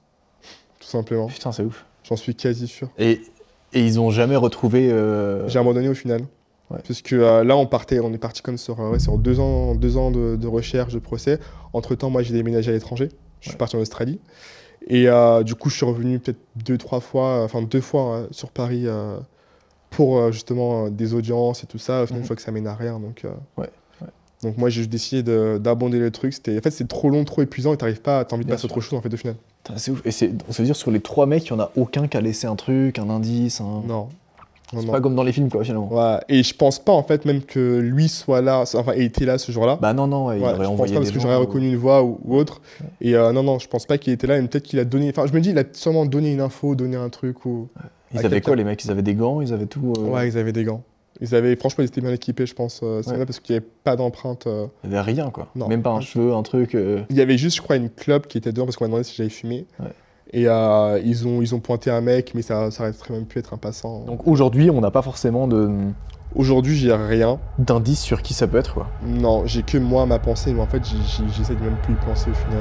E: tout simplement.
F: Putain, c'est ouf.
E: J'en suis quasi sûr.
F: Et ils ont jamais retrouvé...
E: J'ai abandonné au final. Ouais. Parce que là, on est parti comme sur 2 ans de recherche, de procès. Entre-temps, moi, j'ai déménagé à l'étranger. Je suis parti en Australie. Et du coup, je suis revenu peut-être 2 fois sur Paris pour justement des audiences et tout ça. Au final, je vois que ça mène à rien. Donc moi, j'ai décidé d'abandonner le truc. En fait, c'est trop long, trop épuisant et t'as envie de passer à autre chose en fait au final.
F: C'est ouf. Et ça veut dire sur les 3 mecs, il n'y en a aucun qui a laissé un truc, un indice
E: Non.
F: C'est pas comme dans les films, quoi, finalement.
E: Ouais, et je pense pas, en fait, même que lui soit là, enfin, était là ce jour-là.
F: Bah non, il aurait envoyé des gens. Je pense pas,
E: parce que j'aurais reconnu une voix ou autre. Et non, je pense pas qu'il était là, mais peut-être qu'il a donné... Enfin, je me dis, il a sûrement donné une info, donné un truc ou...
F: Ils avaient quoi, les mecs? Ils avaient des gants, ils avaient tout...
E: Ouais, ils avaient des gants. Franchement, ils étaient bien équipés, je pense, parce qu'il n'y avait pas d'empreinte.
F: Il n'y avait rien, quoi.
E: Non.
F: Même pas un cheveu, un truc...
E: Il y avait juste, je crois, une clope qui était dehors, parce qu'on m'a demandé si j'avais fumé. Ouais. Et ils ont pointé un mec, mais ça aurait même pu être un passant.
F: Donc aujourd'hui, on n'a pas forcément de...
E: Aujourd'hui, j'ai rien.
F: D'indice sur qui ça peut être, quoi.
E: Non, j'ai que moi, ma pensée, mais en fait, j'essaie de même plus y penser au final.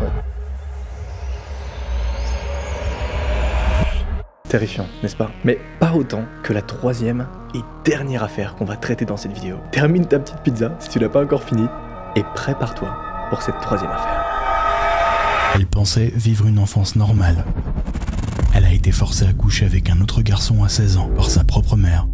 B: Terrifiant, n'est-ce pas? Mais pas autant que la 3e et dernière affaire qu'on va traiter dans cette vidéo. Termine ta petite pizza si tu l'as pas encore finie et prépare-toi pour cette 3e affaire.
C: Elle pensait vivre une enfance normale. Elle a été forcée à coucher avec un autre garçon à 16 ans par sa propre mère.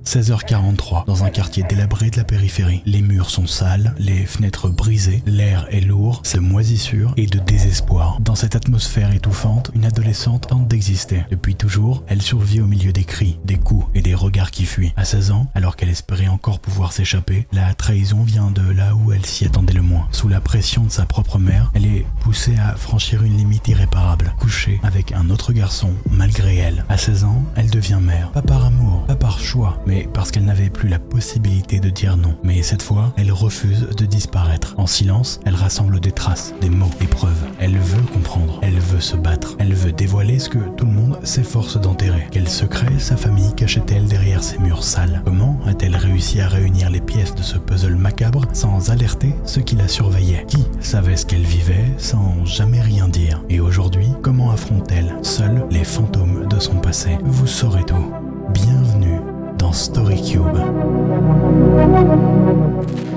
C: 16h43, dans un quartier délabré de la périphérie. Les murs sont sales, les fenêtres brisées, l'air est lourd, c'est moisissure et de désespoir. Dans cette atmosphère étouffante, une adolescente tente d'exister. Depuis toujours, elle survit au milieu des cris, des coups et des regards qui fuient. À 16 ans, alors qu'elle espérait encore pouvoir s'échapper, la trahison vient de là où elle s'y attendait le moins. Sous la pression de sa propre mère, elle est poussée à franchir une limite irréparable, coucher avec un autre garçon malgré elle. À 16 ans, elle devient mère, pas par amour, pas par choix, mais parce qu'elle n'avait plus la possibilité de dire non. Mais cette fois, elle refuse de disparaître. En silence, elle rassemble des traces, des mots, des preuves. Elle veut comprendre, elle veut se battre, elle veut dévoiler ce que tout le monde s'efforce d'enterrer. Quel secret sa famille cachait-elle derrière ces murs sales? Comment a-t-elle réussi à réunir les pièces de ce puzzle macabre sans alerter ceux qui la surveillaient? Qui savait ce qu'elle vivait sans jamais rien dire? Et aujourd'hui, comment affronte-t-elle seule les fantômes de son passé? Vous saurez tout. Bienvenue dans StoryCube.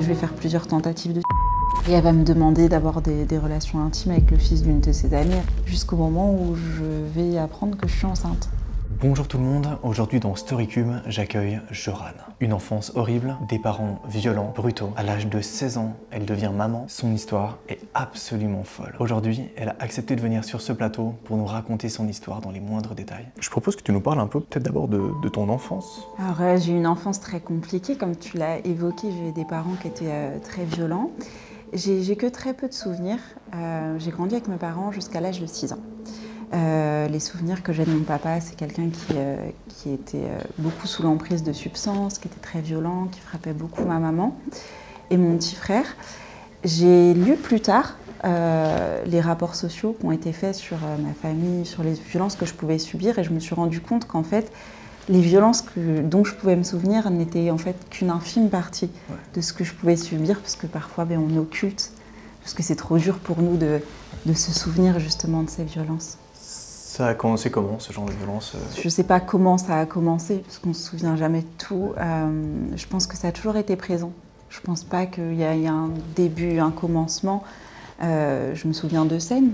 G: Je vais faire plusieurs tentatives de et elle va me demander d'avoir des relations intimes avec le fils d'une de ses amies jusqu'au moment où je vais apprendre que je suis enceinte.
H: Bonjour tout le monde, aujourd'hui dans StoryCube, j'accueille Joran. Une enfance horrible, des parents violents, brutaux. À l'âge de 16 ans, elle devient maman. Son histoire est absolument folle. Aujourd'hui, elle a accepté de venir sur ce plateau pour nous raconter son histoire dans les moindres détails. Je propose que tu nous parles un peu peut-être d'abord de ton enfance.
G: Alors j'ai eu une enfance très compliquée, comme tu l'as évoqué, j'ai eu des parents qui étaient très violents. J'ai que très peu de souvenirs. J'ai grandi avec mes parents jusqu'à l'âge de 6 ans. Les souvenirs que j'ai de mon papa, c'est quelqu'un qui était beaucoup sous l'emprise de substances, qui était très violent, qui frappait beaucoup ma maman et mon petit frère. J'ai lu plus tard les rapports sociaux qui ont été faits sur ma famille, sur les violences que je pouvais subir et je me suis rendu compte qu'en fait, les violences dont je pouvais me souvenir n'étaient en fait qu'une infime partie de ce que je pouvais subir, parce que parfois on occulte, parce que c'est trop dur pour nous de se souvenir justement de ces violences.
H: Ça a commencé comment, ce genre de violence?
G: Je ne sais pas comment ça a commencé, parce qu'on ne se souvient jamais de tout. Je pense que ça a toujours été présent. Je ne pense pas qu'il y ait un début, un commencement. Je me souviens de scènes,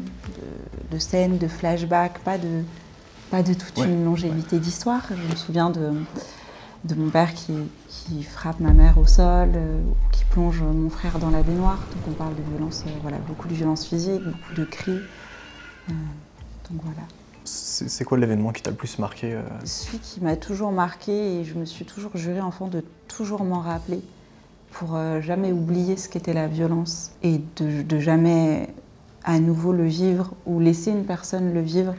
G: de flashbacks, pas de toute une longévité d'histoire. Je me souviens de mon père qui frappe ma mère au sol, qui plonge mon frère dans la baignoire. Donc on parle de violence, voilà, beaucoup de violence physique, beaucoup de cris. Donc voilà.
H: C'est quoi l'événement qui t'a le plus marqué?
G: Celui qui m'a toujours marqué, et je me suis toujours juré enfant de toujours m'en rappeler, pour jamais oublier ce qu'était la violence et de jamais à nouveau le vivre ou laisser une personne le vivre.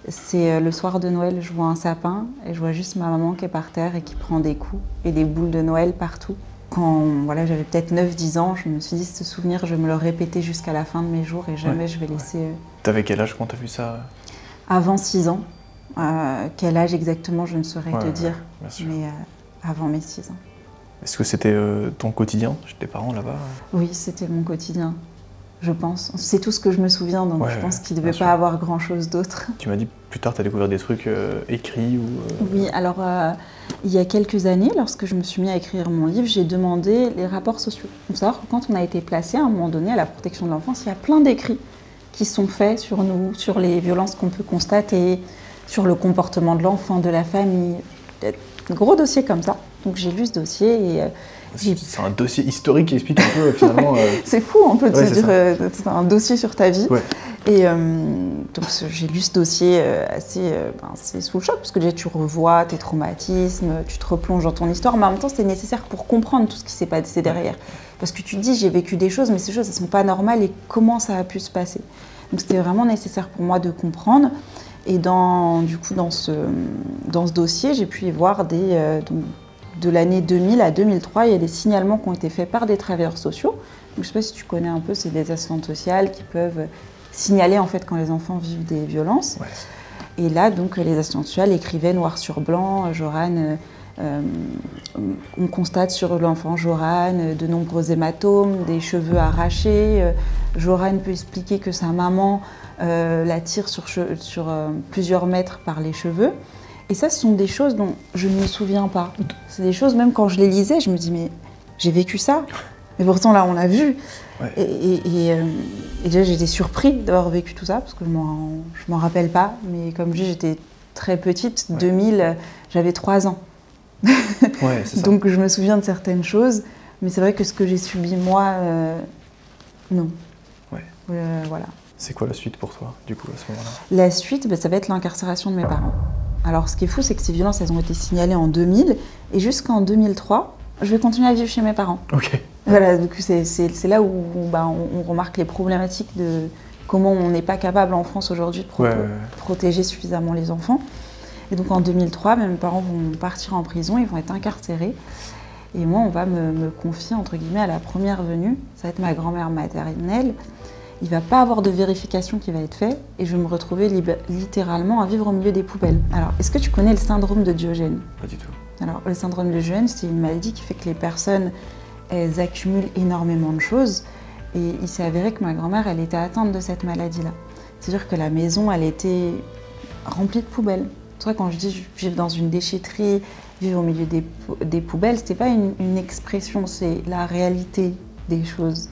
G: C'est le soir de Noël, je vois un sapin et je vois juste ma maman qui est par terre et qui prend des coups et des boules de Noël partout. Quand voilà, j'avais peut-être 9-10 ans, je me suis dit ce souvenir, je vais me le répéter jusqu'à la fin de mes jours et jamais je vais laisser...
H: T'avais quel âge quand t'as vu ça?
G: Avant 6 ans. Quel âge exactement, je ne saurais te dire, mais avant mes 6 ans.
H: Est-ce que c'était ton quotidien chez tes parents là-bas?
G: Oui, c'était mon quotidien, je pense. C'est tout ce que je me souviens, donc je pense qu'il ne devait pas avoir grand-chose d'autre.
H: Tu m'as dit plus tard, tu as découvert des trucs écrits ou...
G: Oui, alors il y a quelques années, lorsque je me suis mis à écrire mon livre, j'ai demandé les rapports sociaux. Il faut savoir que quand on a été placé à un moment donné à la protection de l'enfance, il y a plein d'écrits qui sont faits sur nous, sur les violences qu'on peut constater, sur le comportement de l'enfant, de la famille. Un gros dossier comme ça. Donc j'ai lu ce dossier et...
H: c'est un dossier historique qui explique un peu finalement...
G: C'est fou, on peut te dire, c'est un dossier sur ta vie.
H: Ouais.
G: Et donc j'ai lu ce dossier assez sous le choc, parce que déjà tu revois tes traumatismes, tu te replonges dans ton histoire, mais en même temps c'est nécessaire pour comprendre tout ce qui s'est passé derrière. Parce que tu te dis, j'ai vécu des choses, mais ces choses elles sont pas normales et comment ça a pu se passer. Donc c'était vraiment nécessaire pour moi de comprendre. Et du coup, dans ce dossier, j'ai pu y voir de l'année 2000 à 2003, il y a des signalements qui ont été faits par des travailleurs sociaux. Donc, je ne sais pas si tu connais un peu, c'est des assistantes sociales qui peuvent signaler en fait quand les enfants vivent des violences. Ouais. Et là, donc, les assistantes sociales écrivaient noir sur blanc, Joran, on constate sur l'enfant Joran de nombreux hématomes, des cheveux arrachés. Joran peut expliquer que sa maman la tire sur plusieurs mètres par les cheveux. Et ça, ce sont des choses dont je ne me souviens pas. C'est des choses, même quand je les lisais, je me dis, mais j'ai vécu ça. Mais pourtant, là, on l'a vu. Ouais. Et déjà, j'étais surpris d'avoir vécu tout ça, parce que je m'en rappelle pas. Mais comme je dis, j'étais très petite. Ouais. 2000, j'avais 3 ans.
H: Ouais, c'est ça.
G: Donc, je me souviens de certaines choses. Mais c'est vrai que ce que j'ai subi, moi, non.
H: Ouais.
G: Voilà.
H: C'est quoi la suite pour toi, du coup, à ce moment-là?
G: La suite, ça va être l'incarcération de mes parents. Alors, ce qui est fou, c'est que ces violences, elles ont été signalées en 2000, et jusqu'en 2003, je vais continuer à vivre chez mes parents.
H: Ok.
G: Voilà, donc c'est là où on remarque les problématiques de comment on n'est pas capable en France aujourd'hui de protéger suffisamment les enfants. Et donc en 2003, mes parents vont partir en prison, ils vont être incarcérés. Et moi, on va me confier, entre guillemets, à la première venue. Ça va être ma grand-mère maternelle. Il ne va pas avoir de vérification qui va être faite et je vais me retrouver littéralement à vivre au milieu des poubelles. Alors, est-ce que tu connais le syndrome de Diogène?
H: Pas du tout.
G: Alors, le syndrome de Diogène, c'est une maladie qui fait que les personnes, elles accumulent énormément de choses. Et il s'est avéré que ma grand-mère, elle était atteinte de cette maladie-là. C'est-à-dire que la maison, elle était remplie de poubelles. C'est vrai, quand je dis vivre dans une déchetterie, vivre au milieu des poubelles, c'était pas une expression, c'est la réalité des choses.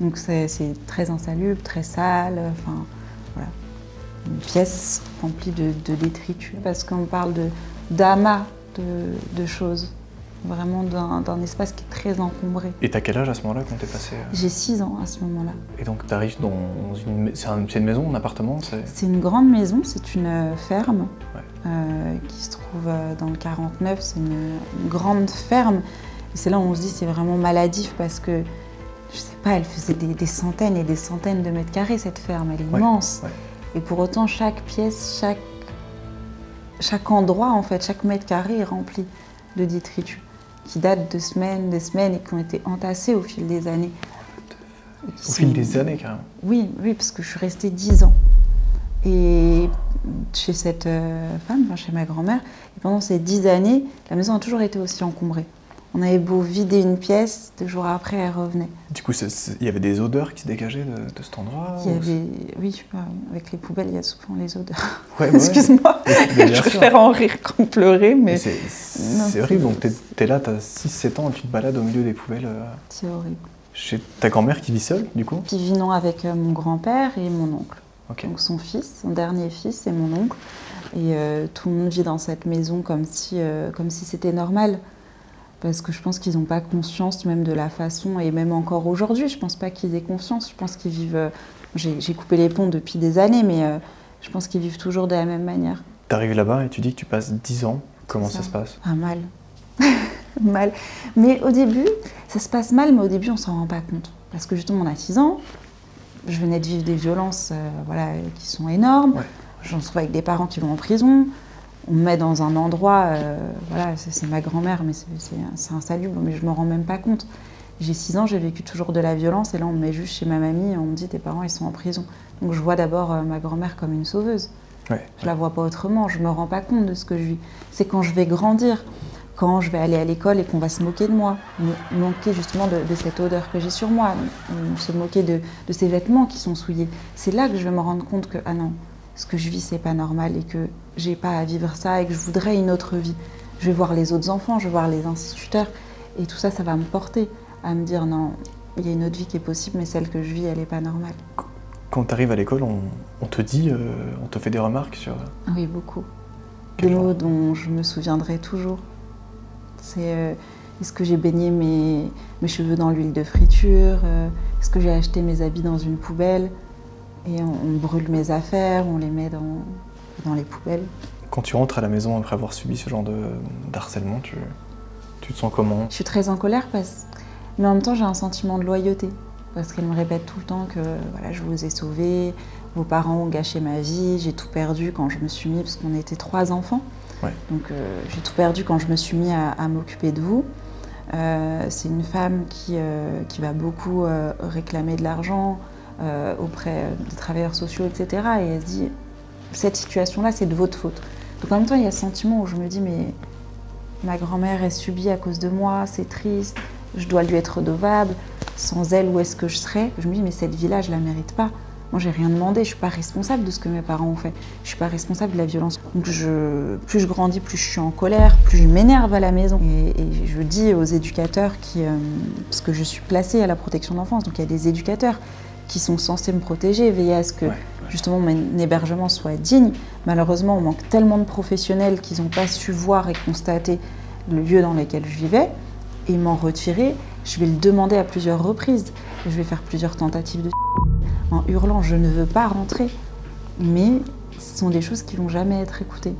G: Donc c'est très insalubre, très sale, enfin voilà. Une pièce remplie de détritus, parce qu'on parle d'amas de choses, vraiment d'un espace qui est très encombré.
H: Et t'as quel âge à ce moment-là quand t'es passé
G: J'ai 6 ans à ce moment-là.
H: Et donc t'arrives dans une... C'est une maison, un appartement?
G: C'est une grande maison, c'est une ferme qui se trouve dans le 49, c'est une grande ferme. Et c'est là où on se dit c'est vraiment maladif parce que je sais pas, elle faisait des centaines et des centaines de mètres carrés, cette ferme, elle est immense. Ouais. Et pour autant, chaque pièce, chaque endroit, en fait, chaque mètre carré est rempli de détritus qui datent de semaines et qui ont été entassés au fil des années.
H: Au fil des années, carrément?
G: Oui, parce que je suis restée 10 ans. Et chez cette femme, enfin, chez ma grand-mère, et pendant ces 10 années, la maison a toujours été aussi encombrée. On avait beau vider une pièce, 2 jours après, elle revenait.
H: Du coup, il y avait des odeurs qui se dégageaient de cet endroit?
G: Oui, avec les poubelles, il y a souvent les odeurs.
H: Ouais,
G: Excuse-moi, je préfère en rire qu'en pleurer, mais...
H: C'est horrible, donc t'es là, t'as 6-7 ans et tu te balades au milieu des poubelles.
G: C'est horrible.
H: Chez ta grand-mère qui vit seule, du coup?
G: Qui vit non avec mon grand-père et mon oncle.
H: Okay.
G: Donc son fils, son dernier fils, et mon oncle. Et tout le monde vit dans cette maison comme si c'était normal. Parce que je pense qu'ils n'ont pas conscience même de la façon, et même encore aujourd'hui, je ne pense pas qu'ils aient conscience. Je pense qu'ils vivent... J'ai coupé les ponts depuis des années, mais je pense qu'ils vivent toujours de la même manière.
H: Tu arrives là-bas et tu dis que tu passes 10 ans. Comment ça se passe?
G: Ah, mal. Mal. Mais au début, ça se passe mal, mais au début, on ne s'en rend pas compte. Parce que justement, on a 6 ans, je venais de vivre des violences qui sont énormes. Ouais. Je me retrouve avec des parents qui vont en prison. On me met dans un endroit, c'est ma grand-mère, mais c'est insalubre, mais je ne me rends même pas compte. J'ai 6 ans, j'ai vécu toujours de la violence, et là on me met juste chez ma mamie et on me dit tes parents ils sont en prison. Donc je vois d'abord ma grand-mère comme une sauveuse. Ouais. Je la vois pas autrement, je me rends pas compte de ce que je vis. C'est quand je vais grandir, quand je vais aller à l'école et qu'on va se moquer de moi, me moquer justement de cette odeur que j'ai sur moi, se moquer de ces vêtements qui sont souillés. C'est là que je vais me rendre compte que ah non, ce que je vis, c'est pas normal et que j'ai pas à vivre ça et que je voudrais une autre vie. Je vais voir les autres enfants, je vais voir les instituteurs et tout ça, ça va me porter à me dire non, il y a une autre vie qui est possible, mais celle que je vis, elle est pas normale.
H: Quand tu arrives à l'école, on te dit, on te fait des remarques sur...
G: Oui, beaucoup. Des mots dont je me souviendrai toujours. C'est est-ce que j'ai baigné mes cheveux dans l'huile de friture, est-ce que j'ai acheté mes habits dans une poubelle? Et on brûle mes affaires, on les met dans les poubelles. Quand
H: tu rentres à la maison après avoir subi ce genre d'harcèlement, tu te sens comment?
G: Je suis très en colère, mais en même temps j'ai un sentiment de loyauté. Parce qu'elle me répète tout le temps que voilà, je vous ai sauvé, vos parents ont gâché ma vie, j'ai tout perdu quand je me suis mis, parce qu'on était 3 enfants. Ouais. Donc j'ai tout perdu quand je me suis mis à m'occuper de vous. C'est une femme qui va beaucoup réclamer de l'argent, auprès des travailleurs sociaux, etc. Et elle se dit, cette situation-là, c'est de votre faute. Donc en même temps, il y a ce sentiment où je me dis, mais ma grand-mère, elle subit à cause de moi, c'est triste, je dois lui être redevable. Sans elle, où est-ce que je serais? Je me dis, mais cette vie-là, je la mérite pas. Moi, j'ai rien demandé, je suis pas responsable de ce que mes parents ont fait. Je suis pas responsable de la violence. Donc plus je grandis, plus je suis en colère, plus je m'énerve à la maison. Et je dis aux éducateurs parce que je suis placée à la protection de l'enfance, donc il y a des éducateurs qui sont censés me protéger, veiller à ce que justement mon hébergement soit digne. Malheureusement, on manque tellement de professionnels qu'ils n'ont pas su voir et constater le lieu dans lequel je vivais et m'en retirer. Je vais le demander à plusieurs reprises. Je vais faire plusieurs tentatives de en hurlant, je ne veux pas rentrer. Mais ce sont des choses qui ne vont jamais être écoutées,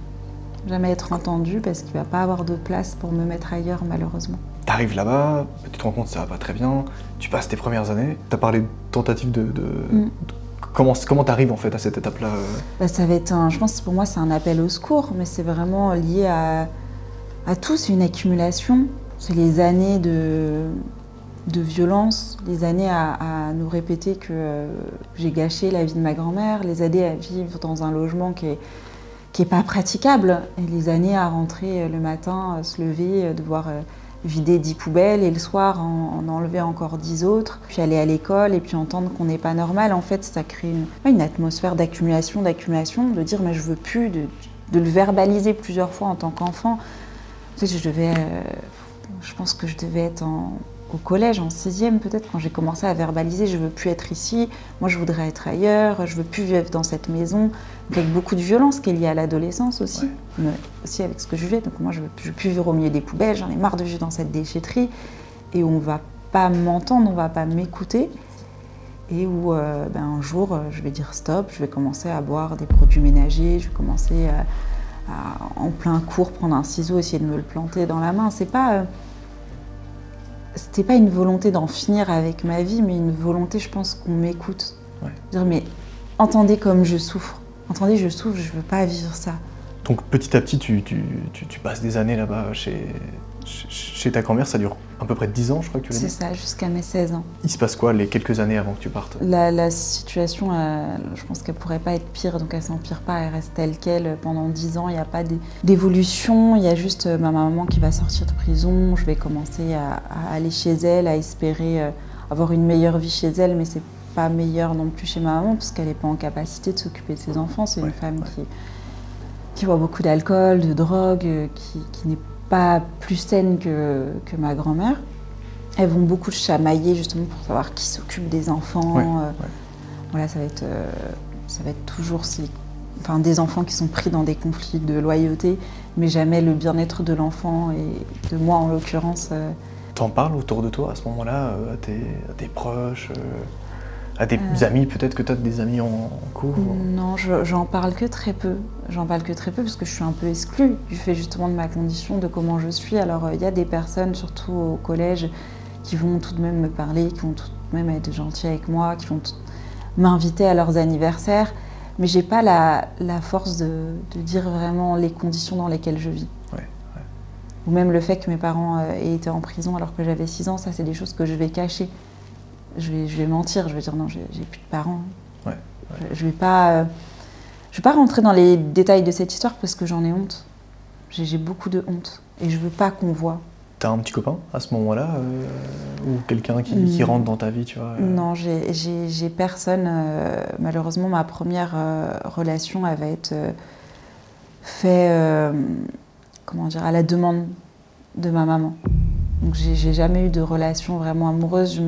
G: jamais être entendues parce qu'il ne va pas avoir de place pour me mettre ailleurs, malheureusement.
H: T'arrives là-bas, tu te rends compte que ça va pas très bien, tu passes tes premières années. T'as parlé de tentative Comment t'arrives en fait à cette étape-là?
G: Ça va être je pense que pour moi c'est un appel au secours, mais c'est vraiment lié à tout, c'est une accumulation. C'est les années de violence, les années à nous répéter que j'ai gâché la vie de ma grand-mère, les années à vivre dans un logement qui est pas praticable, et les années à rentrer le matin, se lever, devoir vider 10 poubelles et le soir en enlever encore 10 autres, puis aller à l'école et puis entendre qu'on n'est pas normal. En fait, ça crée une atmosphère d'accumulation, de dire mais je veux plus, de le verbaliser plusieurs fois en tant qu'enfant. Tu sais, je pense que je devais être au collège, en 6e peut-être, quand j'ai commencé à verbaliser, je veux plus être ici, moi je voudrais être ailleurs, je veux plus vivre dans cette maison. Donc, avec beaucoup de violence qui est liée à l'adolescence aussi, mais aussi avec ce que je vivais. Donc moi je veux plus vivre au milieu des poubelles, j'en ai marre de vivre dans cette déchetterie, et où on va pas m'entendre, on va pas m'écouter, et où un jour je vais dire stop, je vais commencer à boire des produits ménagers, je vais commencer en plein cours prendre un ciseau, essayer de me le planter dans la main. C'était pas une volonté d'en finir avec ma vie, mais une volonté, je pense, qu'on m'écoute. Ouais. Dire, mais entendez comme je souffre. Entendez, je souffre, je veux pas vivre ça.
H: Donc petit à petit, tu passes des années là-bas chez ta grand-mère, ça dure à peu près 10 ans, je crois que tu l'as dit.
G: C'est ça, jusqu'à mes 16 ans.
H: Il se passe quoi les quelques années avant que tu partes?
G: La situation, je pense qu'elle pourrait pas être pire, donc elle s'empire pas, elle reste telle qu'elle. Pendant 10 ans, il n'y a pas d'évolution, il y a juste ma maman qui va sortir de prison, je vais commencer à aller chez elle, à espérer avoir une meilleure vie chez elle, mais c'est pas meilleur non plus chez ma maman, parce qu'elle n'est pas en capacité de s'occuper de ses enfants. C'est une femme qui boit beaucoup d'alcool, de drogue, qui n'est pas plus saine que ma grand-mère. Elles vont beaucoup chamailler justement pour savoir qui s'occupe des enfants. Voilà, ça va être toujours des enfants qui sont pris dans des conflits de loyauté, mais jamais le bien-être de l'enfant et de moi en l'occurrence.
H: T'en parles autour de toi à ce moment-là, à tes proches, à des amis, peut-être que tu as des amis en cours?
G: Non, j'en parle que très peu. J'en parle que très peu parce que je suis un peu exclue du fait justement de ma condition, de comment je suis. Alors il y a des personnes, surtout au collège, qui vont tout de même me parler, qui vont tout de même être gentils avec moi, qui vont m'inviter à leurs anniversaires, mais j'ai pas la force de dire vraiment les conditions dans lesquelles je vis. Ou même le fait que mes parents aient été en prison alors que j'avais 6 ans, ça c'est des choses que je vais cacher. Je vais mentir, je vais dire non, j'ai plus de parents. Je vais pas rentrer dans les détails de cette histoire parce que j'en ai honte. J'ai beaucoup de honte et je veux pas qu'on voit.
H: T'as un petit copain à ce moment-là ou quelqu'un qui rentre dans ta vie, tu vois
G: Non, j'ai personne. Malheureusement, ma première relation elle va être faite à la demande de ma maman. Donc j'ai jamais eu de relation vraiment amoureuse.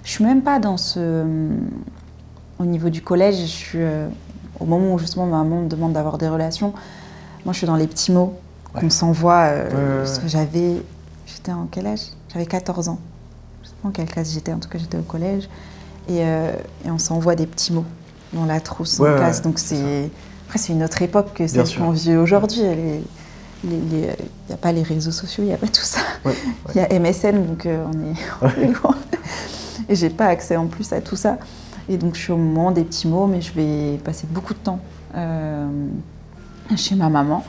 G: Je suis même pas dans au niveau du collège, je suis au moment où justement ma maman me demande d'avoir des relations. Moi, je suis dans les petits mots qu'on s'envoie. J'étais en quel âge? J'avais 14 ans. Je sais pas en quelle classe j'étais, en tout cas j'étais au collège. Et on s'envoie des petits mots dans la trousse en classe. Donc après, c'est une autre époque que celle qu'on vit aujourd'hui. Il n'y a pas les réseaux sociaux, il n'y a pas tout ça. Il y a MSN, donc on est loin. Et j'ai pas accès en plus à tout ça. Et donc je suis au moment des petits mots, mais je vais passer beaucoup de temps chez ma maman.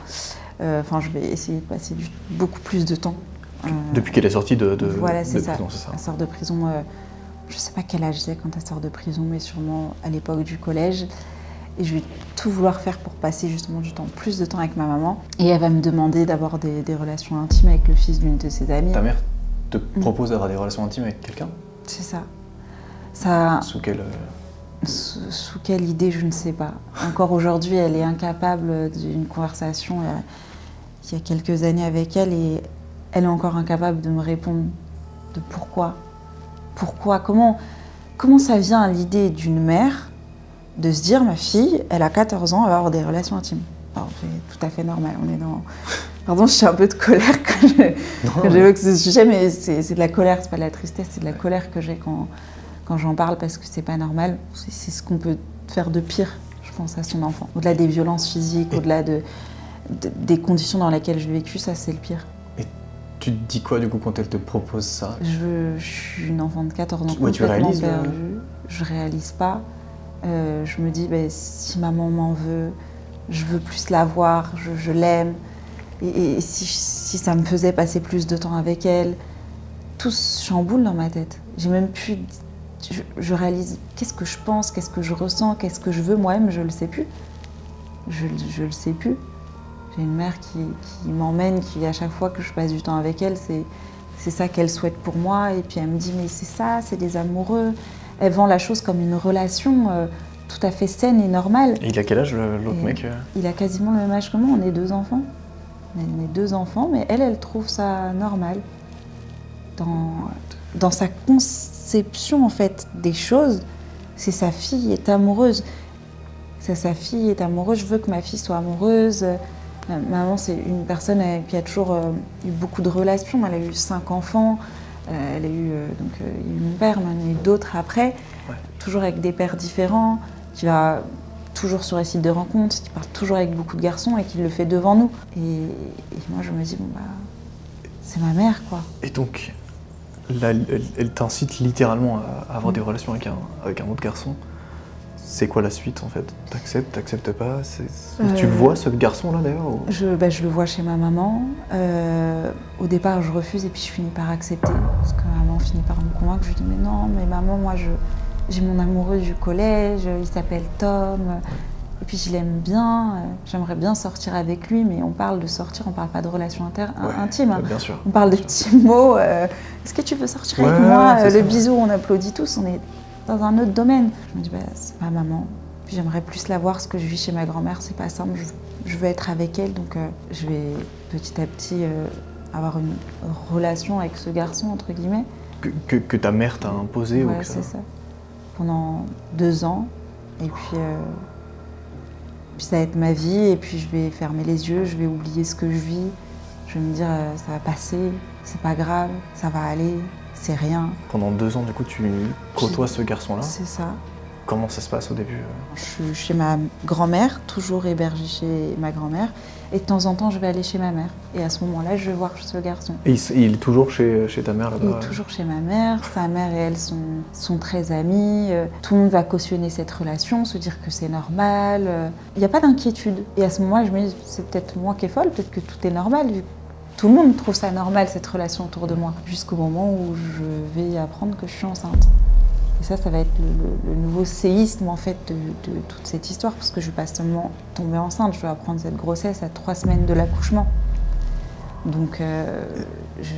G: Je vais essayer de passer beaucoup plus de temps.
H: Depuis qu'elle est sortie de
G: voilà, c'est ça.
H: prison, c'est ça.
G: Elle sort de prison, je sais pas quel âge c'est quand elle sort de prison, mais sûrement à l'époque du collège. Et je vais tout vouloir faire pour passer justement plus de temps avec ma maman. Et elle va me demander d'avoir des relations intimes avec le fils d'une de ses amies.
H: Ta mère te propose d'avoir des relations intimes avec quelqu'un? C'est
G: ça.
H: Sous quelle...
G: Sous quelle idée, je ne sais pas. Encore aujourd'hui, elle est incapable d'une conversation il y a quelques années avec elle et elle est encore incapable de me répondre de pourquoi. Pourquoi? Comment ça vient à l'idée d'une mère de se dire, ma fille, elle a 14 ans, elle va avoir des relations intimes. Alors, c'est tout à fait normal, on est dans... Pardon, je suis un peu de colère quand j'évoque ce sujet, mais c'est de la colère, c'est pas de la tristesse, c'est de la colère que j'ai quand j'en parle parce que c'est pas normal. C'est ce qu'on peut faire de pire, je pense, à son enfant. Au-delà des violences physiques, au-delà des conditions dans lesquelles j'ai vécu, ça c'est le pire.
H: Et tu te dis quoi du coup quand elle te propose ça?
G: Je suis une enfant de 14 ans complètement
H: tu réalises
G: perdue. Je réalise pas. Je me dis, si maman m'en veut, je veux plus la voir, je l'aime. Et si ça me faisait passer plus de temps avec elle, tout se chamboule dans ma tête. J'ai même plus... Je réalise qu'est-ce que je pense, qu'est-ce que je ressens, qu'est-ce que je veux moi-même, je le sais plus. Je le sais plus. J'ai une mère qui m'emmène, qui à chaque fois que je passe du temps avec elle, c'est ça qu'elle souhaite pour moi. Et puis elle me dit, mais c'est ça, c'est des amoureux. Elle vend la chose comme une relation tout à fait saine et normale.
H: Et il a quel âge l'autre mec?
G: Il a quasiment le même âge que moi, on est 2 enfants. On est 2 enfants, mais elle trouve ça normal. Dans sa conception en fait des choses, c'est sa fille est amoureuse. Sa fille est amoureuse, je veux que ma fille soit amoureuse. Maman, c'est une personne qui a toujours eu beaucoup de relations. Elle a eu 5 enfants. Elle a eu, il y a eu mon père, mais il y en a eu d'autres après. Toujours avec des pères différents, qui va toujours sur les sites de rencontres, qui part toujours avec beaucoup de garçons et qui le fait devant nous. Et moi, je me dis, c'est ma mère, quoi.
H: Et donc, là, elle t'incite littéralement à avoir des relations avec un autre garçon. C'est quoi la suite en fait? T'acceptes pas? Tu le vois ce garçon-là d'ailleurs ou...
G: je le vois chez ma maman. Au départ, je refuse et puis je finis par accepter. Parce que maman finit par me convaincre. Je lui dis mais non, mais maman, moi j'ai mon amoureux du collège, il s'appelle Tom. Et puis je l'aime bien, j'aimerais bien sortir avec lui, mais on parle de sortir, on parle pas de relation intime. Hein.
H: Bien sûr.
G: On parle de petits mots. Est-ce que tu veux sortir avec moi? Le bisou, on applaudit tous, on est dans un autre domaine. Je me dis, bah, c'est ma maman. Puis j'aimerais plus la voir, ce que je vis chez ma grand-mère, c'est pas simple. Je veux être avec elle, donc je vais petit à petit avoir une relation avec ce garçon, entre guillemets.
H: Que ta mère t'a imposé ou que
G: c'est ça. Pendant 2 ans. Et puis ça va être ma vie, et puis je vais fermer les yeux, je vais oublier ce que je vis. Je vais me dire, ça va passer, c'est pas grave, ça va aller, c'est rien.
H: Pendant 2 ans, du coup, tu côtoies ce garçon-là?
G: C'est ça.
H: Comment ça se passe au début?
G: Je suis chez ma grand-mère, toujours hébergée chez ma grand-mère, et de temps en temps, je vais aller chez ma mère. Et à ce moment-là, je vais voir ce garçon.
H: Et il est toujours chez ta mère là-bas?
G: Il est toujours chez ma mère. Sa mère et elle sont très amies. Tout le monde va cautionner cette relation, se dire que c'est normal. Il n'y a pas d'inquiétude. Et à ce moment-là, je me dis, c'est peut-être moi qui est folle, peut-être que tout est normal. Tout le monde trouve ça normal, cette relation autour de moi. Jusqu'au moment où je vais apprendre que je suis enceinte. Et ça va être le nouveau séisme en fait de toute cette histoire, parce que je ne vais pas seulement tomber enceinte, je vais apprendre cette grossesse à 3 semaines de l'accouchement. Donc je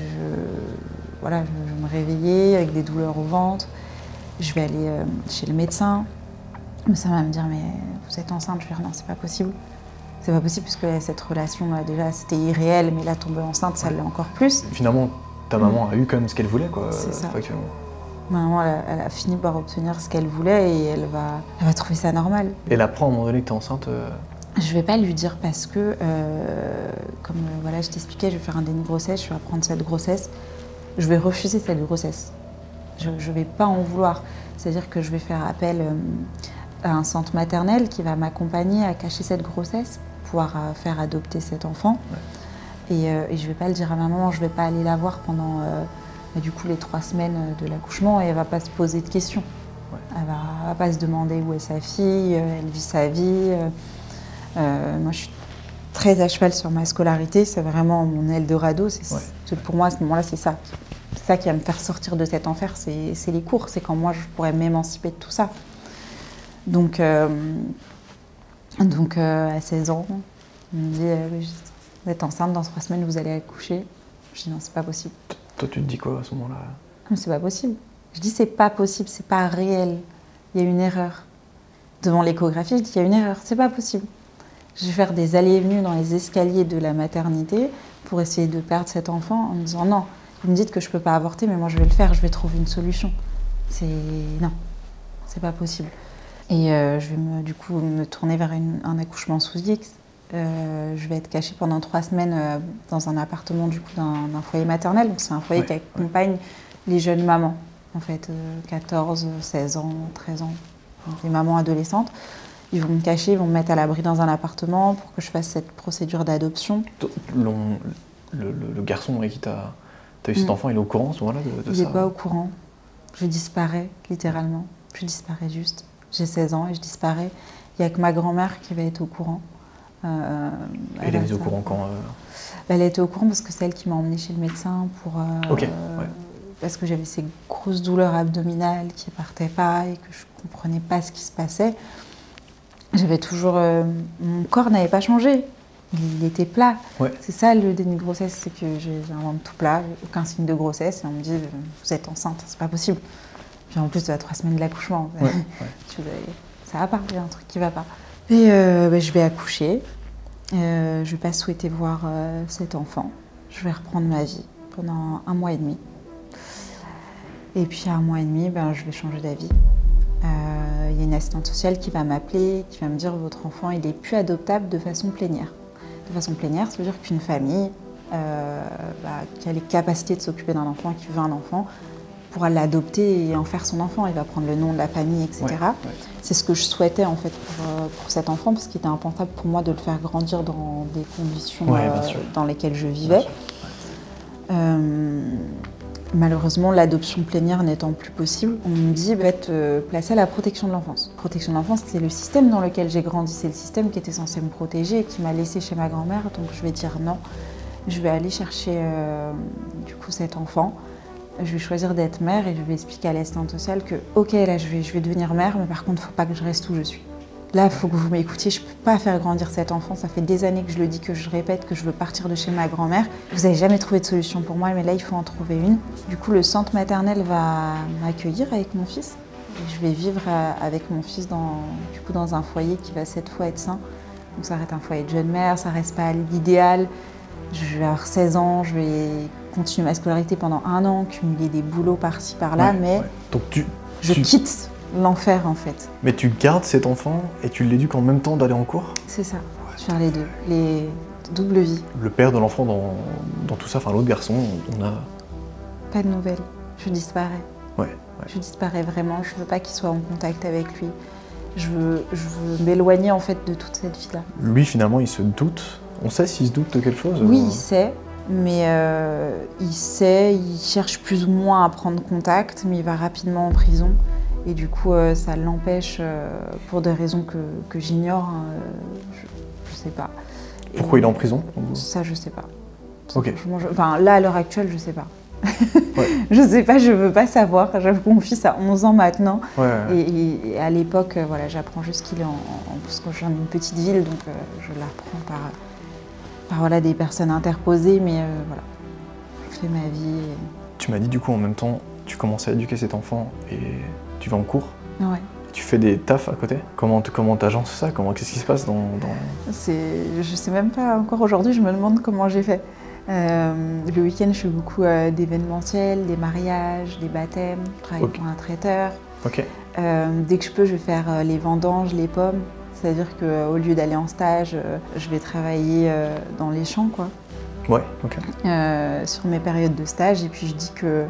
G: me réveillais avec des douleurs au ventre, je vais aller chez le médecin, ça va me dire mais vous êtes enceinte, je vais dire non c'est pas possible. C'est pas possible puisque cette relation déjà c'était irréel, mais là tomber enceinte ça l'est encore plus.
H: Finalement ta maman a eu quand même ce qu'elle voulait quoi, factuellement.
G: Maman, elle a fini par obtenir ce qu'elle voulait et elle va trouver ça normal.
H: Et elle apprend à un moment donné que tu es enceinte
G: Je vais pas lui dire parce que, comme je t'expliquais, je vais faire un déni de grossesse, je vais apprendre cette grossesse. Je vais refuser cette grossesse. Je vais pas en vouloir. C'est-à-dire que je vais faire appel à un centre maternel qui va m'accompagner à cacher cette grossesse, pouvoir faire adopter cet enfant. Ouais. Et je vais pas le dire à ma maman, je vais pas aller la voir pendant... du coup, les 3 semaines de l'accouchement, et elle ne va pas se poser de questions. Ouais. Elle ne va pas se demander où est sa fille, elle vit sa vie. Moi, je suis très à cheval sur ma scolarité, c'est vraiment mon Eldorado. Pour moi, à ce moment-là, c'est ça. C'est ça qui va me faire sortir de cet enfer, c'est les cours. C'est quand moi, je pourrais m'émanciper de tout ça. Donc à 16 ans, on me dit vous êtes enceinte, dans 3 semaines, vous allez accoucher. Je dis non, c'est pas possible.
H: Toi, tu te dis quoi à ce moment-là?
G: Mais c'est pas possible. Je dis c'est pas possible, c'est pas réel. Il y a une erreur. Devant l'échographie, je dis il y a une erreur, c'est pas possible. Je vais faire des allées et venues dans les escaliers de la maternité pour essayer de perdre cet enfant en me disant non, vous me dites que je peux pas avorter, mais moi je vais le faire, je vais trouver une solution. Non, c'est pas possible. Et je vais me tourner vers un accouchement sous X. Je vais être cachée pendant 3 semaines dans un appartement d'un foyer maternel. Donc c'est un foyer qui accompagne les jeunes mamans, en fait, 14, 16 ans, 13 ans, des mamans adolescentes. Ils vont me cacher, ils vont me mettre à l'abri dans un appartement pour que je fasse cette procédure d'adoption.
H: Le garçon avec qui tu as eu cet enfant, il est au courant à ce moment-là de ça?
G: Il n'est pas au courant. Je disparais, littéralement. Je disparais juste. J'ai 16 ans et je disparais. Il n'y a que ma grand-mère qui va être au courant.
H: Elle était au courant quand
G: Elle était au courant parce que c'est elle qui m'a emmenée chez le médecin pour... Parce que j'avais ces grosses douleurs abdominales qui ne partaient pas et que je ne comprenais pas ce qui se passait. J'avais toujours... mon corps n'avait pas changé. Il était plat. Ouais. C'est ça le déni de grossesse, c'est que j'ai un ventre tout plat, aucun signe de grossesse, et on me dit vous êtes enceinte, c'est pas possible. Puis en plus de la 3 semaines de l'accouchement, ça va pas, il y a un truc qui va pas. Et je vais accoucher, je vais pas souhaiter voir cet enfant. Je vais reprendre ma vie pendant 1 mois et demi. Et puis à 1 mois et demi, je vais changer d'avis. Il y a une assistante sociale qui va m'appeler, qui va me dire votre enfant il est plus adoptable de façon plénière. De façon plénière, ça veut dire qu'une famille qui a les capacités de s'occuper d'un enfant, qui veut un enfant, pourra l'adopter et en faire son enfant. Il va prendre le nom de la famille, etc. C'est ce que je souhaitais en fait pour cet enfant, parce qu'il était impensable pour moi de le faire grandir dans des conditions dans lesquelles je vivais. Malheureusement, l'adoption plénière n'étant plus possible, on me dit va être placé à la protection de l'enfance. Protection de l'enfance, c'est le système dans lequel j'ai grandi, c'est le système qui était censé me protéger et qui m'a laissé chez ma grand-mère, donc je vais dire non. Je vais aller chercher du coup cet enfant. Je vais choisir d'être mère et je vais expliquer à l'assistante sociale que ok, là je vais devenir mère, mais par contre, il ne faut pas que je reste où je suis. Là, il faut que vous m'écoutiez, je ne peux pas faire grandir cet enfant. Ça fait des années que je le dis, que je répète, que je veux partir de chez ma grand-mère. Vous n'avez jamais trouvé de solution pour moi, mais là, il faut en trouver une. Du coup, le centre maternel va m'accueillir avec mon fils. Et je vais vivre avec mon fils dans un foyer qui va cette fois être sain. Donc ça reste un foyer de jeune mère, ça reste pas l'idéal. Je vais avoir 16 ans, je vais continuer ma scolarité pendant 1 an, cumuler des boulots par-ci, par-là, mais
H: Donc
G: je quitte l'enfer en fait.
H: Mais tu gardes cet enfant et tu l'éduques en même temps d'aller en cours?
G: C'est ça, je vais faire les deux, les doubles vies.
H: Le père de l'enfant dans tout ça, enfin l'autre garçon, on a...
G: Pas de nouvelles, je disparais.
H: Ouais.
G: Je disparais vraiment, je veux pas qu'il soit en contact avec lui. Je veux m'éloigner en fait de toute cette vie-là.
H: Lui finalement il se doute, on sait s'il se doute de quelque chose?
G: Oui, il sait, mais il cherche plus ou moins à prendre contact, mais il va rapidement en prison. Et du coup, ça l'empêche, pour des raisons que j'ignore, hein, je sais pas.
H: Pourquoi il est en prison?
G: Ça, je sais pas.
H: Ok.
G: Enfin, là, à l'heure actuelle, je sais pas.
H: Ouais.
G: Je sais pas, je veux pas savoir. J'avoue que mon fils a 11 ans maintenant.
H: Ouais.
G: Et à l'époque, voilà, j'apprends juste qu'il est parce que je viens d'une petite ville, donc je l'apprends par voilà, des personnes interposées, mais voilà, je fais ma vie.
H: Tu m'as dit du coup en même temps, tu commences à éduquer cet enfant et tu vas en cours.
G: Ouais.
H: Tu fais des tafs à côté. Comment t'agences ça? Qu'est-ce qui se passe dans...
G: Je sais même pas encore aujourd'hui, je me demande comment j'ai fait. Le week-end, je fais beaucoup d'événementiels, des mariages, des baptêmes, je travaille pour un traiteur.
H: Ok.
G: Dès que je peux, je vais faire les vendanges, les pommes. C'est-à-dire qu'au lieu d'aller en stage, je vais travailler dans les champs, quoi.
H: Ouais, ok.
G: Sur mes périodes de stage, et puis je dis que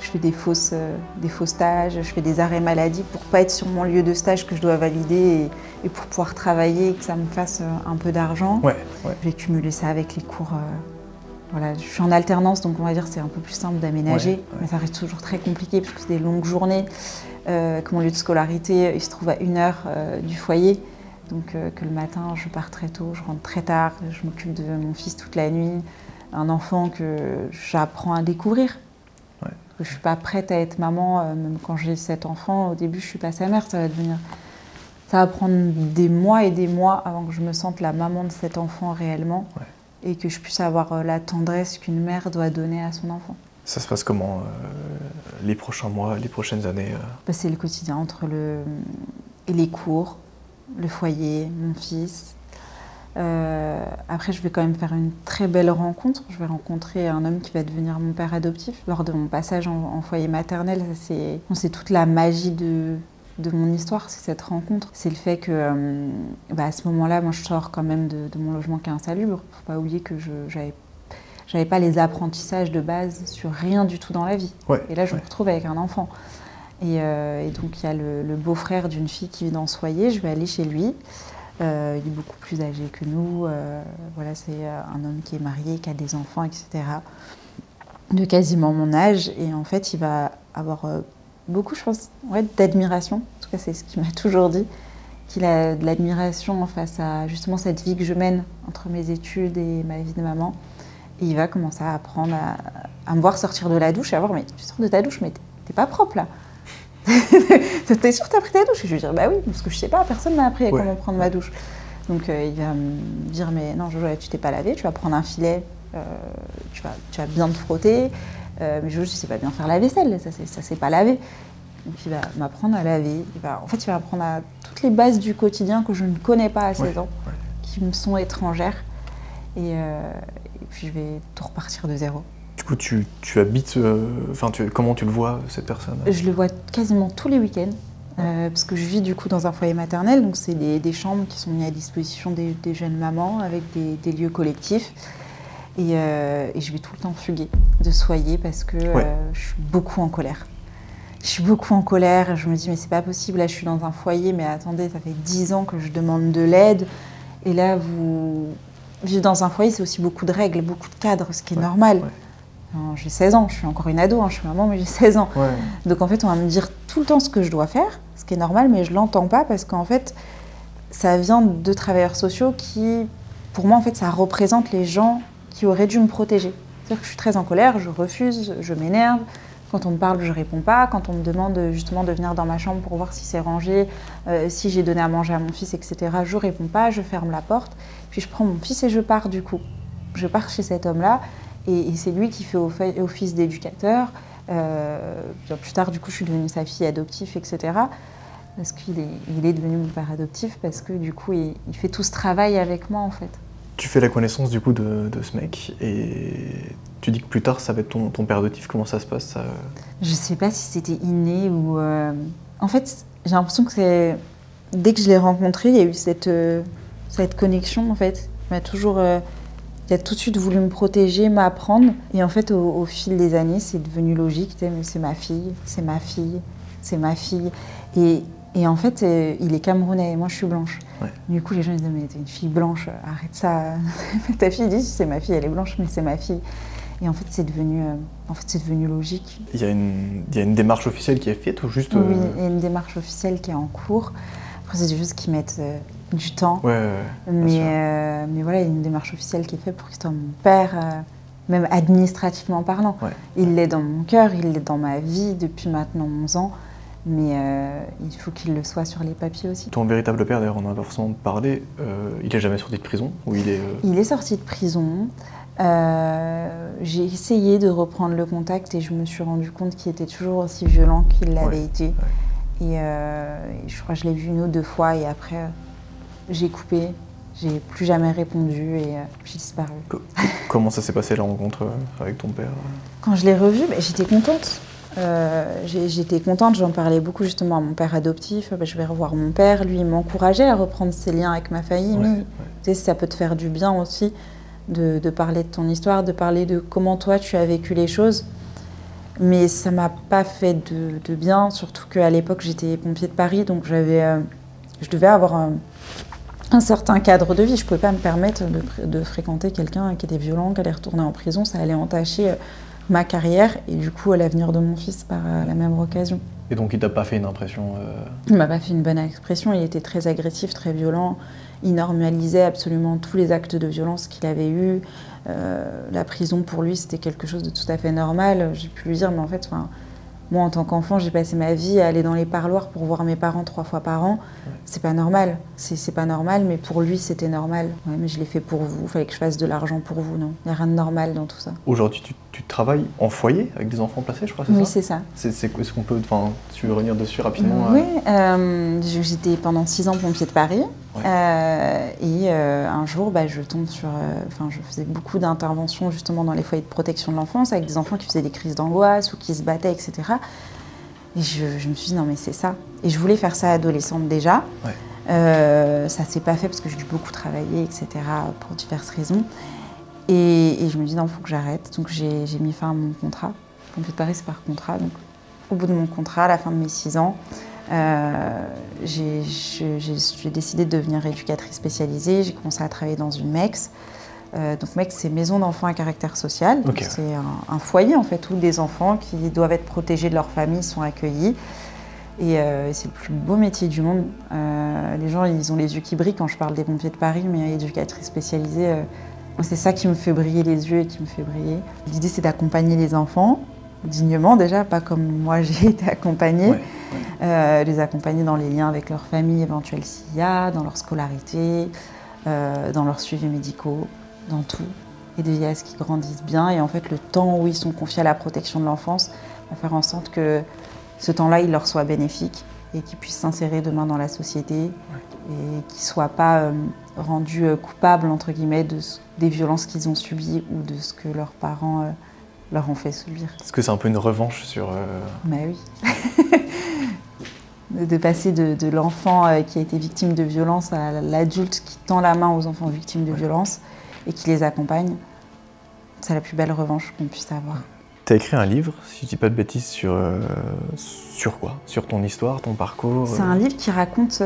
G: je fais des faux stages, je fais des arrêts maladie pour pas être sur mon lieu de stage que je dois valider et pour pouvoir travailler et que ça me fasse un peu d'argent.
H: Ouais.
G: Je vais cumuler ça avec les cours. Voilà, je suis en alternance, donc on va dire que c'est un peu plus simple d'aménager, mais ça reste toujours très compliqué parce que c'est des longues journées, que mon lieu de scolarité il se trouve à 1 heure du foyer, donc que le matin je pars très tôt, je rentre très tard, je m'occupe de mon fils toute la nuit, un enfant que j'apprends à découvrir. Je ne suis pas prête à être maman, même quand j'ai 7 enfants, au début je ne suis pas sa mère, ça va prendre des mois et des mois avant que je me sente la maman de cet enfant réellement. Et que je puisse avoir la tendresse qu'une mère doit donner à son enfant.
H: Ça se passe comment les prochains mois, les prochaines années
G: C'est le quotidien entre les cours, le foyer, mon fils. Après, je vais quand même faire une très belle rencontre. Je vais rencontrer un homme qui va devenir mon père adoptif. Lors de mon passage en foyer maternel, c'est toute la magie de mon histoire, c'est cette rencontre. C'est le fait que, à ce moment-là, moi je sors quand même de mon logement qui est insalubre. Faut pas oublier que j'avais pas les apprentissages de base sur rien du tout dans la vie. Et là, je me retrouve avec un enfant. Et donc, il y a le beau-frère d'une fille qui vit dans ce foyer. Je vais aller chez lui. Il est beaucoup plus âgé que nous. Voilà, c'est un homme qui est marié, qui a des enfants, etc. De quasiment mon âge. Et en fait, il va avoir... beaucoup, je pense, d'admiration. En tout cas, c'est ce qu'il m'a toujours dit. Qu'il a de l'admiration face à justement cette vie que je mène entre mes études et ma vie de maman. Et il va commencer à apprendre à me voir sortir de la douche et à voir, mais tu sors de ta douche, mais t'es pas propre là. T'es sûre que t'as pris ta douche? Et je vais dire, bah oui, parce que je sais pas, personne m'a appris comment prendre ma douche. Donc il va me dire, mais non, Jojo, tu t'es pas lavé, tu vas prendre un filet, tu vas bien te frotter. Mais Jojo, tu sais pas bien faire la vaisselle, ça c'est pas lavé. Donc il va m'apprendre à laver. Il va apprendre à toutes les bases du quotidien que je ne connais pas à 16 ans, qui me sont étrangères. Et puis je vais tout repartir de zéro.
H: Du coup, tu habites... comment tu le vois, cette personne?
G: Je le vois quasiment tous les week-ends. Parce que je vis du coup dans un foyer maternel, donc c'est des chambres qui sont mises à disposition des jeunes mamans avec des lieux collectifs. Et je vais tout le temps fuguer de ce foyer parce que je suis beaucoup en colère. Je suis beaucoup en colère, je me dis mais c'est pas possible, là je suis dans un foyer, mais attendez, ça fait 10 ans que je demande de l'aide. Et là, vivre dans un foyer, c'est aussi beaucoup de règles, beaucoup de cadres, ce qui est normal. J'ai 16 ans, je suis encore une ado, hein, je suis maman, mais j'ai 16 ans.
H: Ouais.
G: Donc en fait, on va me dire tout le temps ce que je dois faire, ce qui est normal, mais je l'entends pas parce qu'en fait, ça vient de travailleurs sociaux qui, pour moi, en fait, ça représente les gens qui auraient dû me protéger. C'est-à-dire que je suis très en colère, je refuse, je m'énerve. Quand on me parle, je réponds pas. Quand on me demande justement de venir dans ma chambre pour voir si c'est rangé, si j'ai donné à manger à mon fils, etc., je réponds pas, je ferme la porte. Puis je prends mon fils et je pars du coup. Je pars chez cet homme-là et c'est lui qui fait office d'éducateur. Plus tard, du coup, je suis devenue sa fille adoptive, etc. Parce qu'il est devenu mon père adoptif parce que du coup, il fait tout ce travail avec moi en fait.
H: Tu fais la connaissance du coup de ce mec et tu dis que plus tard ça va être ton père adoptif. Comment ça se passe ça...
G: Je sais pas si c'était inné ou... En fait, j'ai l'impression que dès que je l'ai rencontré, il y a eu cette connexion en fait. Il m'a toujours... il a tout de suite voulu me protéger, m'apprendre. Et en fait, au fil des années, c'est devenu logique. C'est ma fille, c'est ma fille, c'est ma fille. Et en fait, il est camerounais et moi je suis blanche. Ouais. Du coup, les gens ils disent mais t'es une fille blanche, arrête ça. Ta fille dit c'est ma fille, elle est blanche, mais c'est ma fille. Et en fait, c'est devenu logique.
H: Il y a une démarche officielle qui est faite ou juste...
G: Oui, il y a une démarche officielle qui est en cours. Après, c'est juste qu'ils mettent du temps.
H: Ouais,
G: mais voilà, il y a une démarche officielle qui est faite pour qu'il soit mon père, même administrativement parlant. Ouais. Il l'est dans mon cœur, il l'est dans ma vie depuis maintenant 11 ans. Mais il faut qu'il le soit sur les papiers aussi.
H: Ton véritable père, d'ailleurs, on en a forcément parlé, il est jamais sorti de prison ou il est...
G: Il est sorti de prison. J'ai essayé de reprendre le contact et je me suis rendu compte qu'il était toujours aussi violent qu'il l'avait été. Ouais. Et je crois que je l'ai vu 1 ou 2 fois et après, j'ai coupé. J'ai plus jamais répondu et j'ai disparu.
H: Comment ça s'est passé la rencontre avec ton père?
G: Quand je l'ai revu, j'étais contente. J'étais contente, j'en parlais beaucoup justement à mon père adoptif. Je vais revoir mon père, lui il m'encourageait à reprendre ses liens avec ma famille. Tu sais, ça peut te faire du bien aussi de parler de ton histoire, de parler de comment toi tu as vécu les choses. Mais ça m'a pas fait de bien, surtout qu'à l'époque j'étais pompier de Paris, donc je devais avoir un certain cadre de vie. Je pouvais pas me permettre de fréquenter quelqu'un qui était violent, qui allait retourner en prison, ça allait entacher ma carrière et du coup à l'avenir de mon fils par la même occasion.
H: Et donc il t'a pas fait une impression
G: Il m'a pas fait une bonne impression, il était très agressif, très violent, il normalisait absolument tous les actes de violence qu'il avait eus. La prison pour lui c'était quelque chose de tout à fait normal. J'ai pu lui dire mais en fait, moi en tant qu'enfant j'ai passé ma vie à aller dans les parloirs pour voir mes parents 3 fois par an. C'est pas normal, c'est pas normal, mais pour lui c'était normal. Ouais, mais je l'ai fait pour vous, il fallait que je fasse de l'argent pour vous, non. Il n'y a rien de normal dans tout ça.
H: Aujourd'hui tu travailles en foyer avec des enfants placés, je crois, c'est ça?
G: Oui, c'est ça.
H: Est-ce qu'on peut, tu veux revenir dessus rapidement?
G: Oui, j'étais pendant 6 ans pompier de Paris. Et un jour, je tombe sur... je faisais beaucoup d'interventions justement dans les foyers de protection de l'enfance avec des enfants qui faisaient des crises d'angoisse ou qui se battaient, etc. Et je me suis dit, non mais c'est ça. Et je voulais faire ça adolescente déjà. Ça s'est pas fait parce que j'ai dû beaucoup travailler, etc. pour diverses raisons. Et je me dis, non, il faut que j'arrête. Donc j'ai mis fin à mon contrat. Pompier de Paris, c'est par contrat. Donc au bout de mon contrat, à la fin de mes 6 ans, j'ai décidé de devenir éducatrice spécialisée. J'ai commencé à travailler dans une MEX. Donc MEX, c'est Maison d'enfants à caractère social. Okay. C'est un foyer en fait où des enfants qui doivent être protégés de leur famille sont accueillis. Et c'est le plus beau métier du monde. Les gens, ils ont les yeux qui brillent quand je parle des pompiers de Paris, mais éducatrice spécialisée, c'est ça qui me fait briller les yeux et qui me fait briller. L'idée, c'est d'accompagner les enfants dignement déjà, pas comme moi j'ai été accompagnée. Les accompagner dans les liens avec leur famille éventuelle s'il y a, dans leur scolarité, dans leurs suivis médicaux, dans tout. Et de veiller à ce qu'ils grandissent bien. Et en fait, le temps où ils sont confiés à la protection de l'enfance va faire en sorte que ce temps-là, il leur soit bénéfique et qu'ils puissent s'insérer demain dans la société et qu'ils ne soient pas rendus coupables, entre guillemets, des violences qu'ils ont subies ou de ce que leurs parents leur ont fait subir.
H: Est-ce que c'est un peu une revanche sur...
G: oui. De passer de l'enfant qui a été victime de violence à l'adulte qui tend la main aux enfants victimes de violence et qui les accompagne, c'est la plus belle revanche qu'on puisse avoir.
H: T'as écrit un livre, si je dis pas de bêtises, sur quoi? Sur ton histoire, ton parcours?
G: C'est un livre qui raconte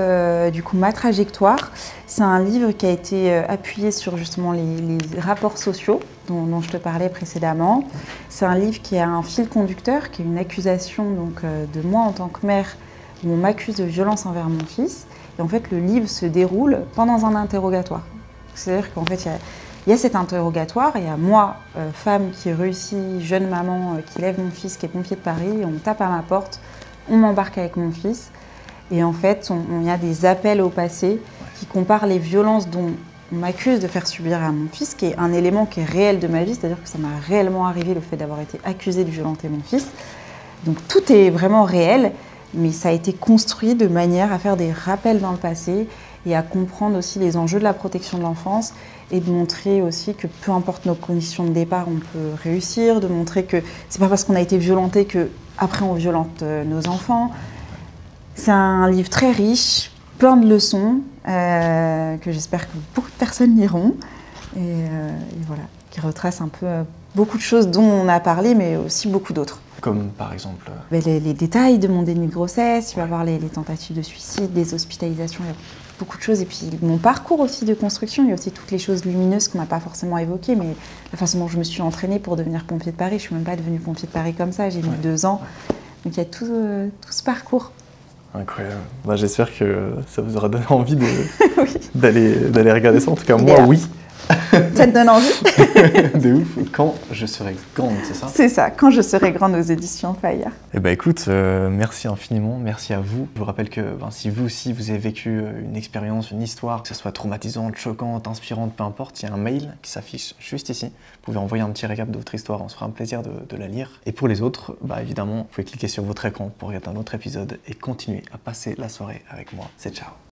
G: du coup ma trajectoire. C'est un livre qui a été appuyé sur justement les rapports sociaux dont je te parlais précédemment. C'est un livre qui a un fil conducteur, qui est une accusation donc, de moi en tant que mère, où on m'accuse de violence envers mon fils. Et en fait, le livre se déroule pendant un interrogatoire. C'est-à-dire qu'en fait, il y a cet interrogatoire, il y a moi, femme qui réussit, jeune maman, qui lève mon fils, qui est pompier de Paris, on tape à ma porte, on m'embarque avec mon fils. Et en fait, il y a des appels au passé qui comparent les violences dont on m'accuse de faire subir à mon fils, qui est un élément qui est réel de ma vie, c'est-à-dire que ça m'a réellement arrivé le fait d'avoir été accusée de violenter mon fils. Donc tout est vraiment réel, mais ça a été construit de manière à faire des rappels dans le passé et à comprendre aussi les enjeux de la protection de l'enfance et de montrer aussi que peu importe nos conditions de départ, on peut réussir, de montrer que c'est pas parce qu'on a été violenté que après on violente nos enfants. C'est un livre très riche, plein de leçons, que j'espère que beaucoup de personnes liront et voilà, qui retrace un peu beaucoup de choses dont on a parlé, mais aussi beaucoup d'autres.
H: Comme par exemple
G: les détails de mon déni de grossesse, il va y avoir les tentatives de suicide, les hospitalisations, il y a beaucoup de choses. Et puis mon parcours aussi de construction, il y a aussi toutes les choses lumineuses qu'on n'a pas forcément évoquées, mais la façon dont je me suis entraînée pour devenir pompier de Paris, je ne suis même pas devenue pompier de Paris comme ça, j'ai mis 2 ans. Donc il y a tout ce parcours.
H: Incroyable. Bah, j'espère que ça vous aura donné envie d'aller regarder ça. En tout cas, moi, oui.
G: Ça te donne envie?
H: De ouf. Quand je serai grande, c'est ça?
G: C'est ça, quand je serai grande aux éditions Fayard.
H: Eh ben écoute, merci infiniment, merci à vous. Je vous rappelle que si vous aussi vous avez vécu une expérience, une histoire, que ce soit traumatisante, choquante, inspirante, peu importe, il y a un mail qui s'affiche juste ici. Vous pouvez envoyer un petit récap de votre histoire, on se fera un plaisir de la lire. Et pour les autres, évidemment, vous pouvez cliquer sur votre écran pour regarder un autre épisode et continuer à passer la soirée avec moi. C'est ciao.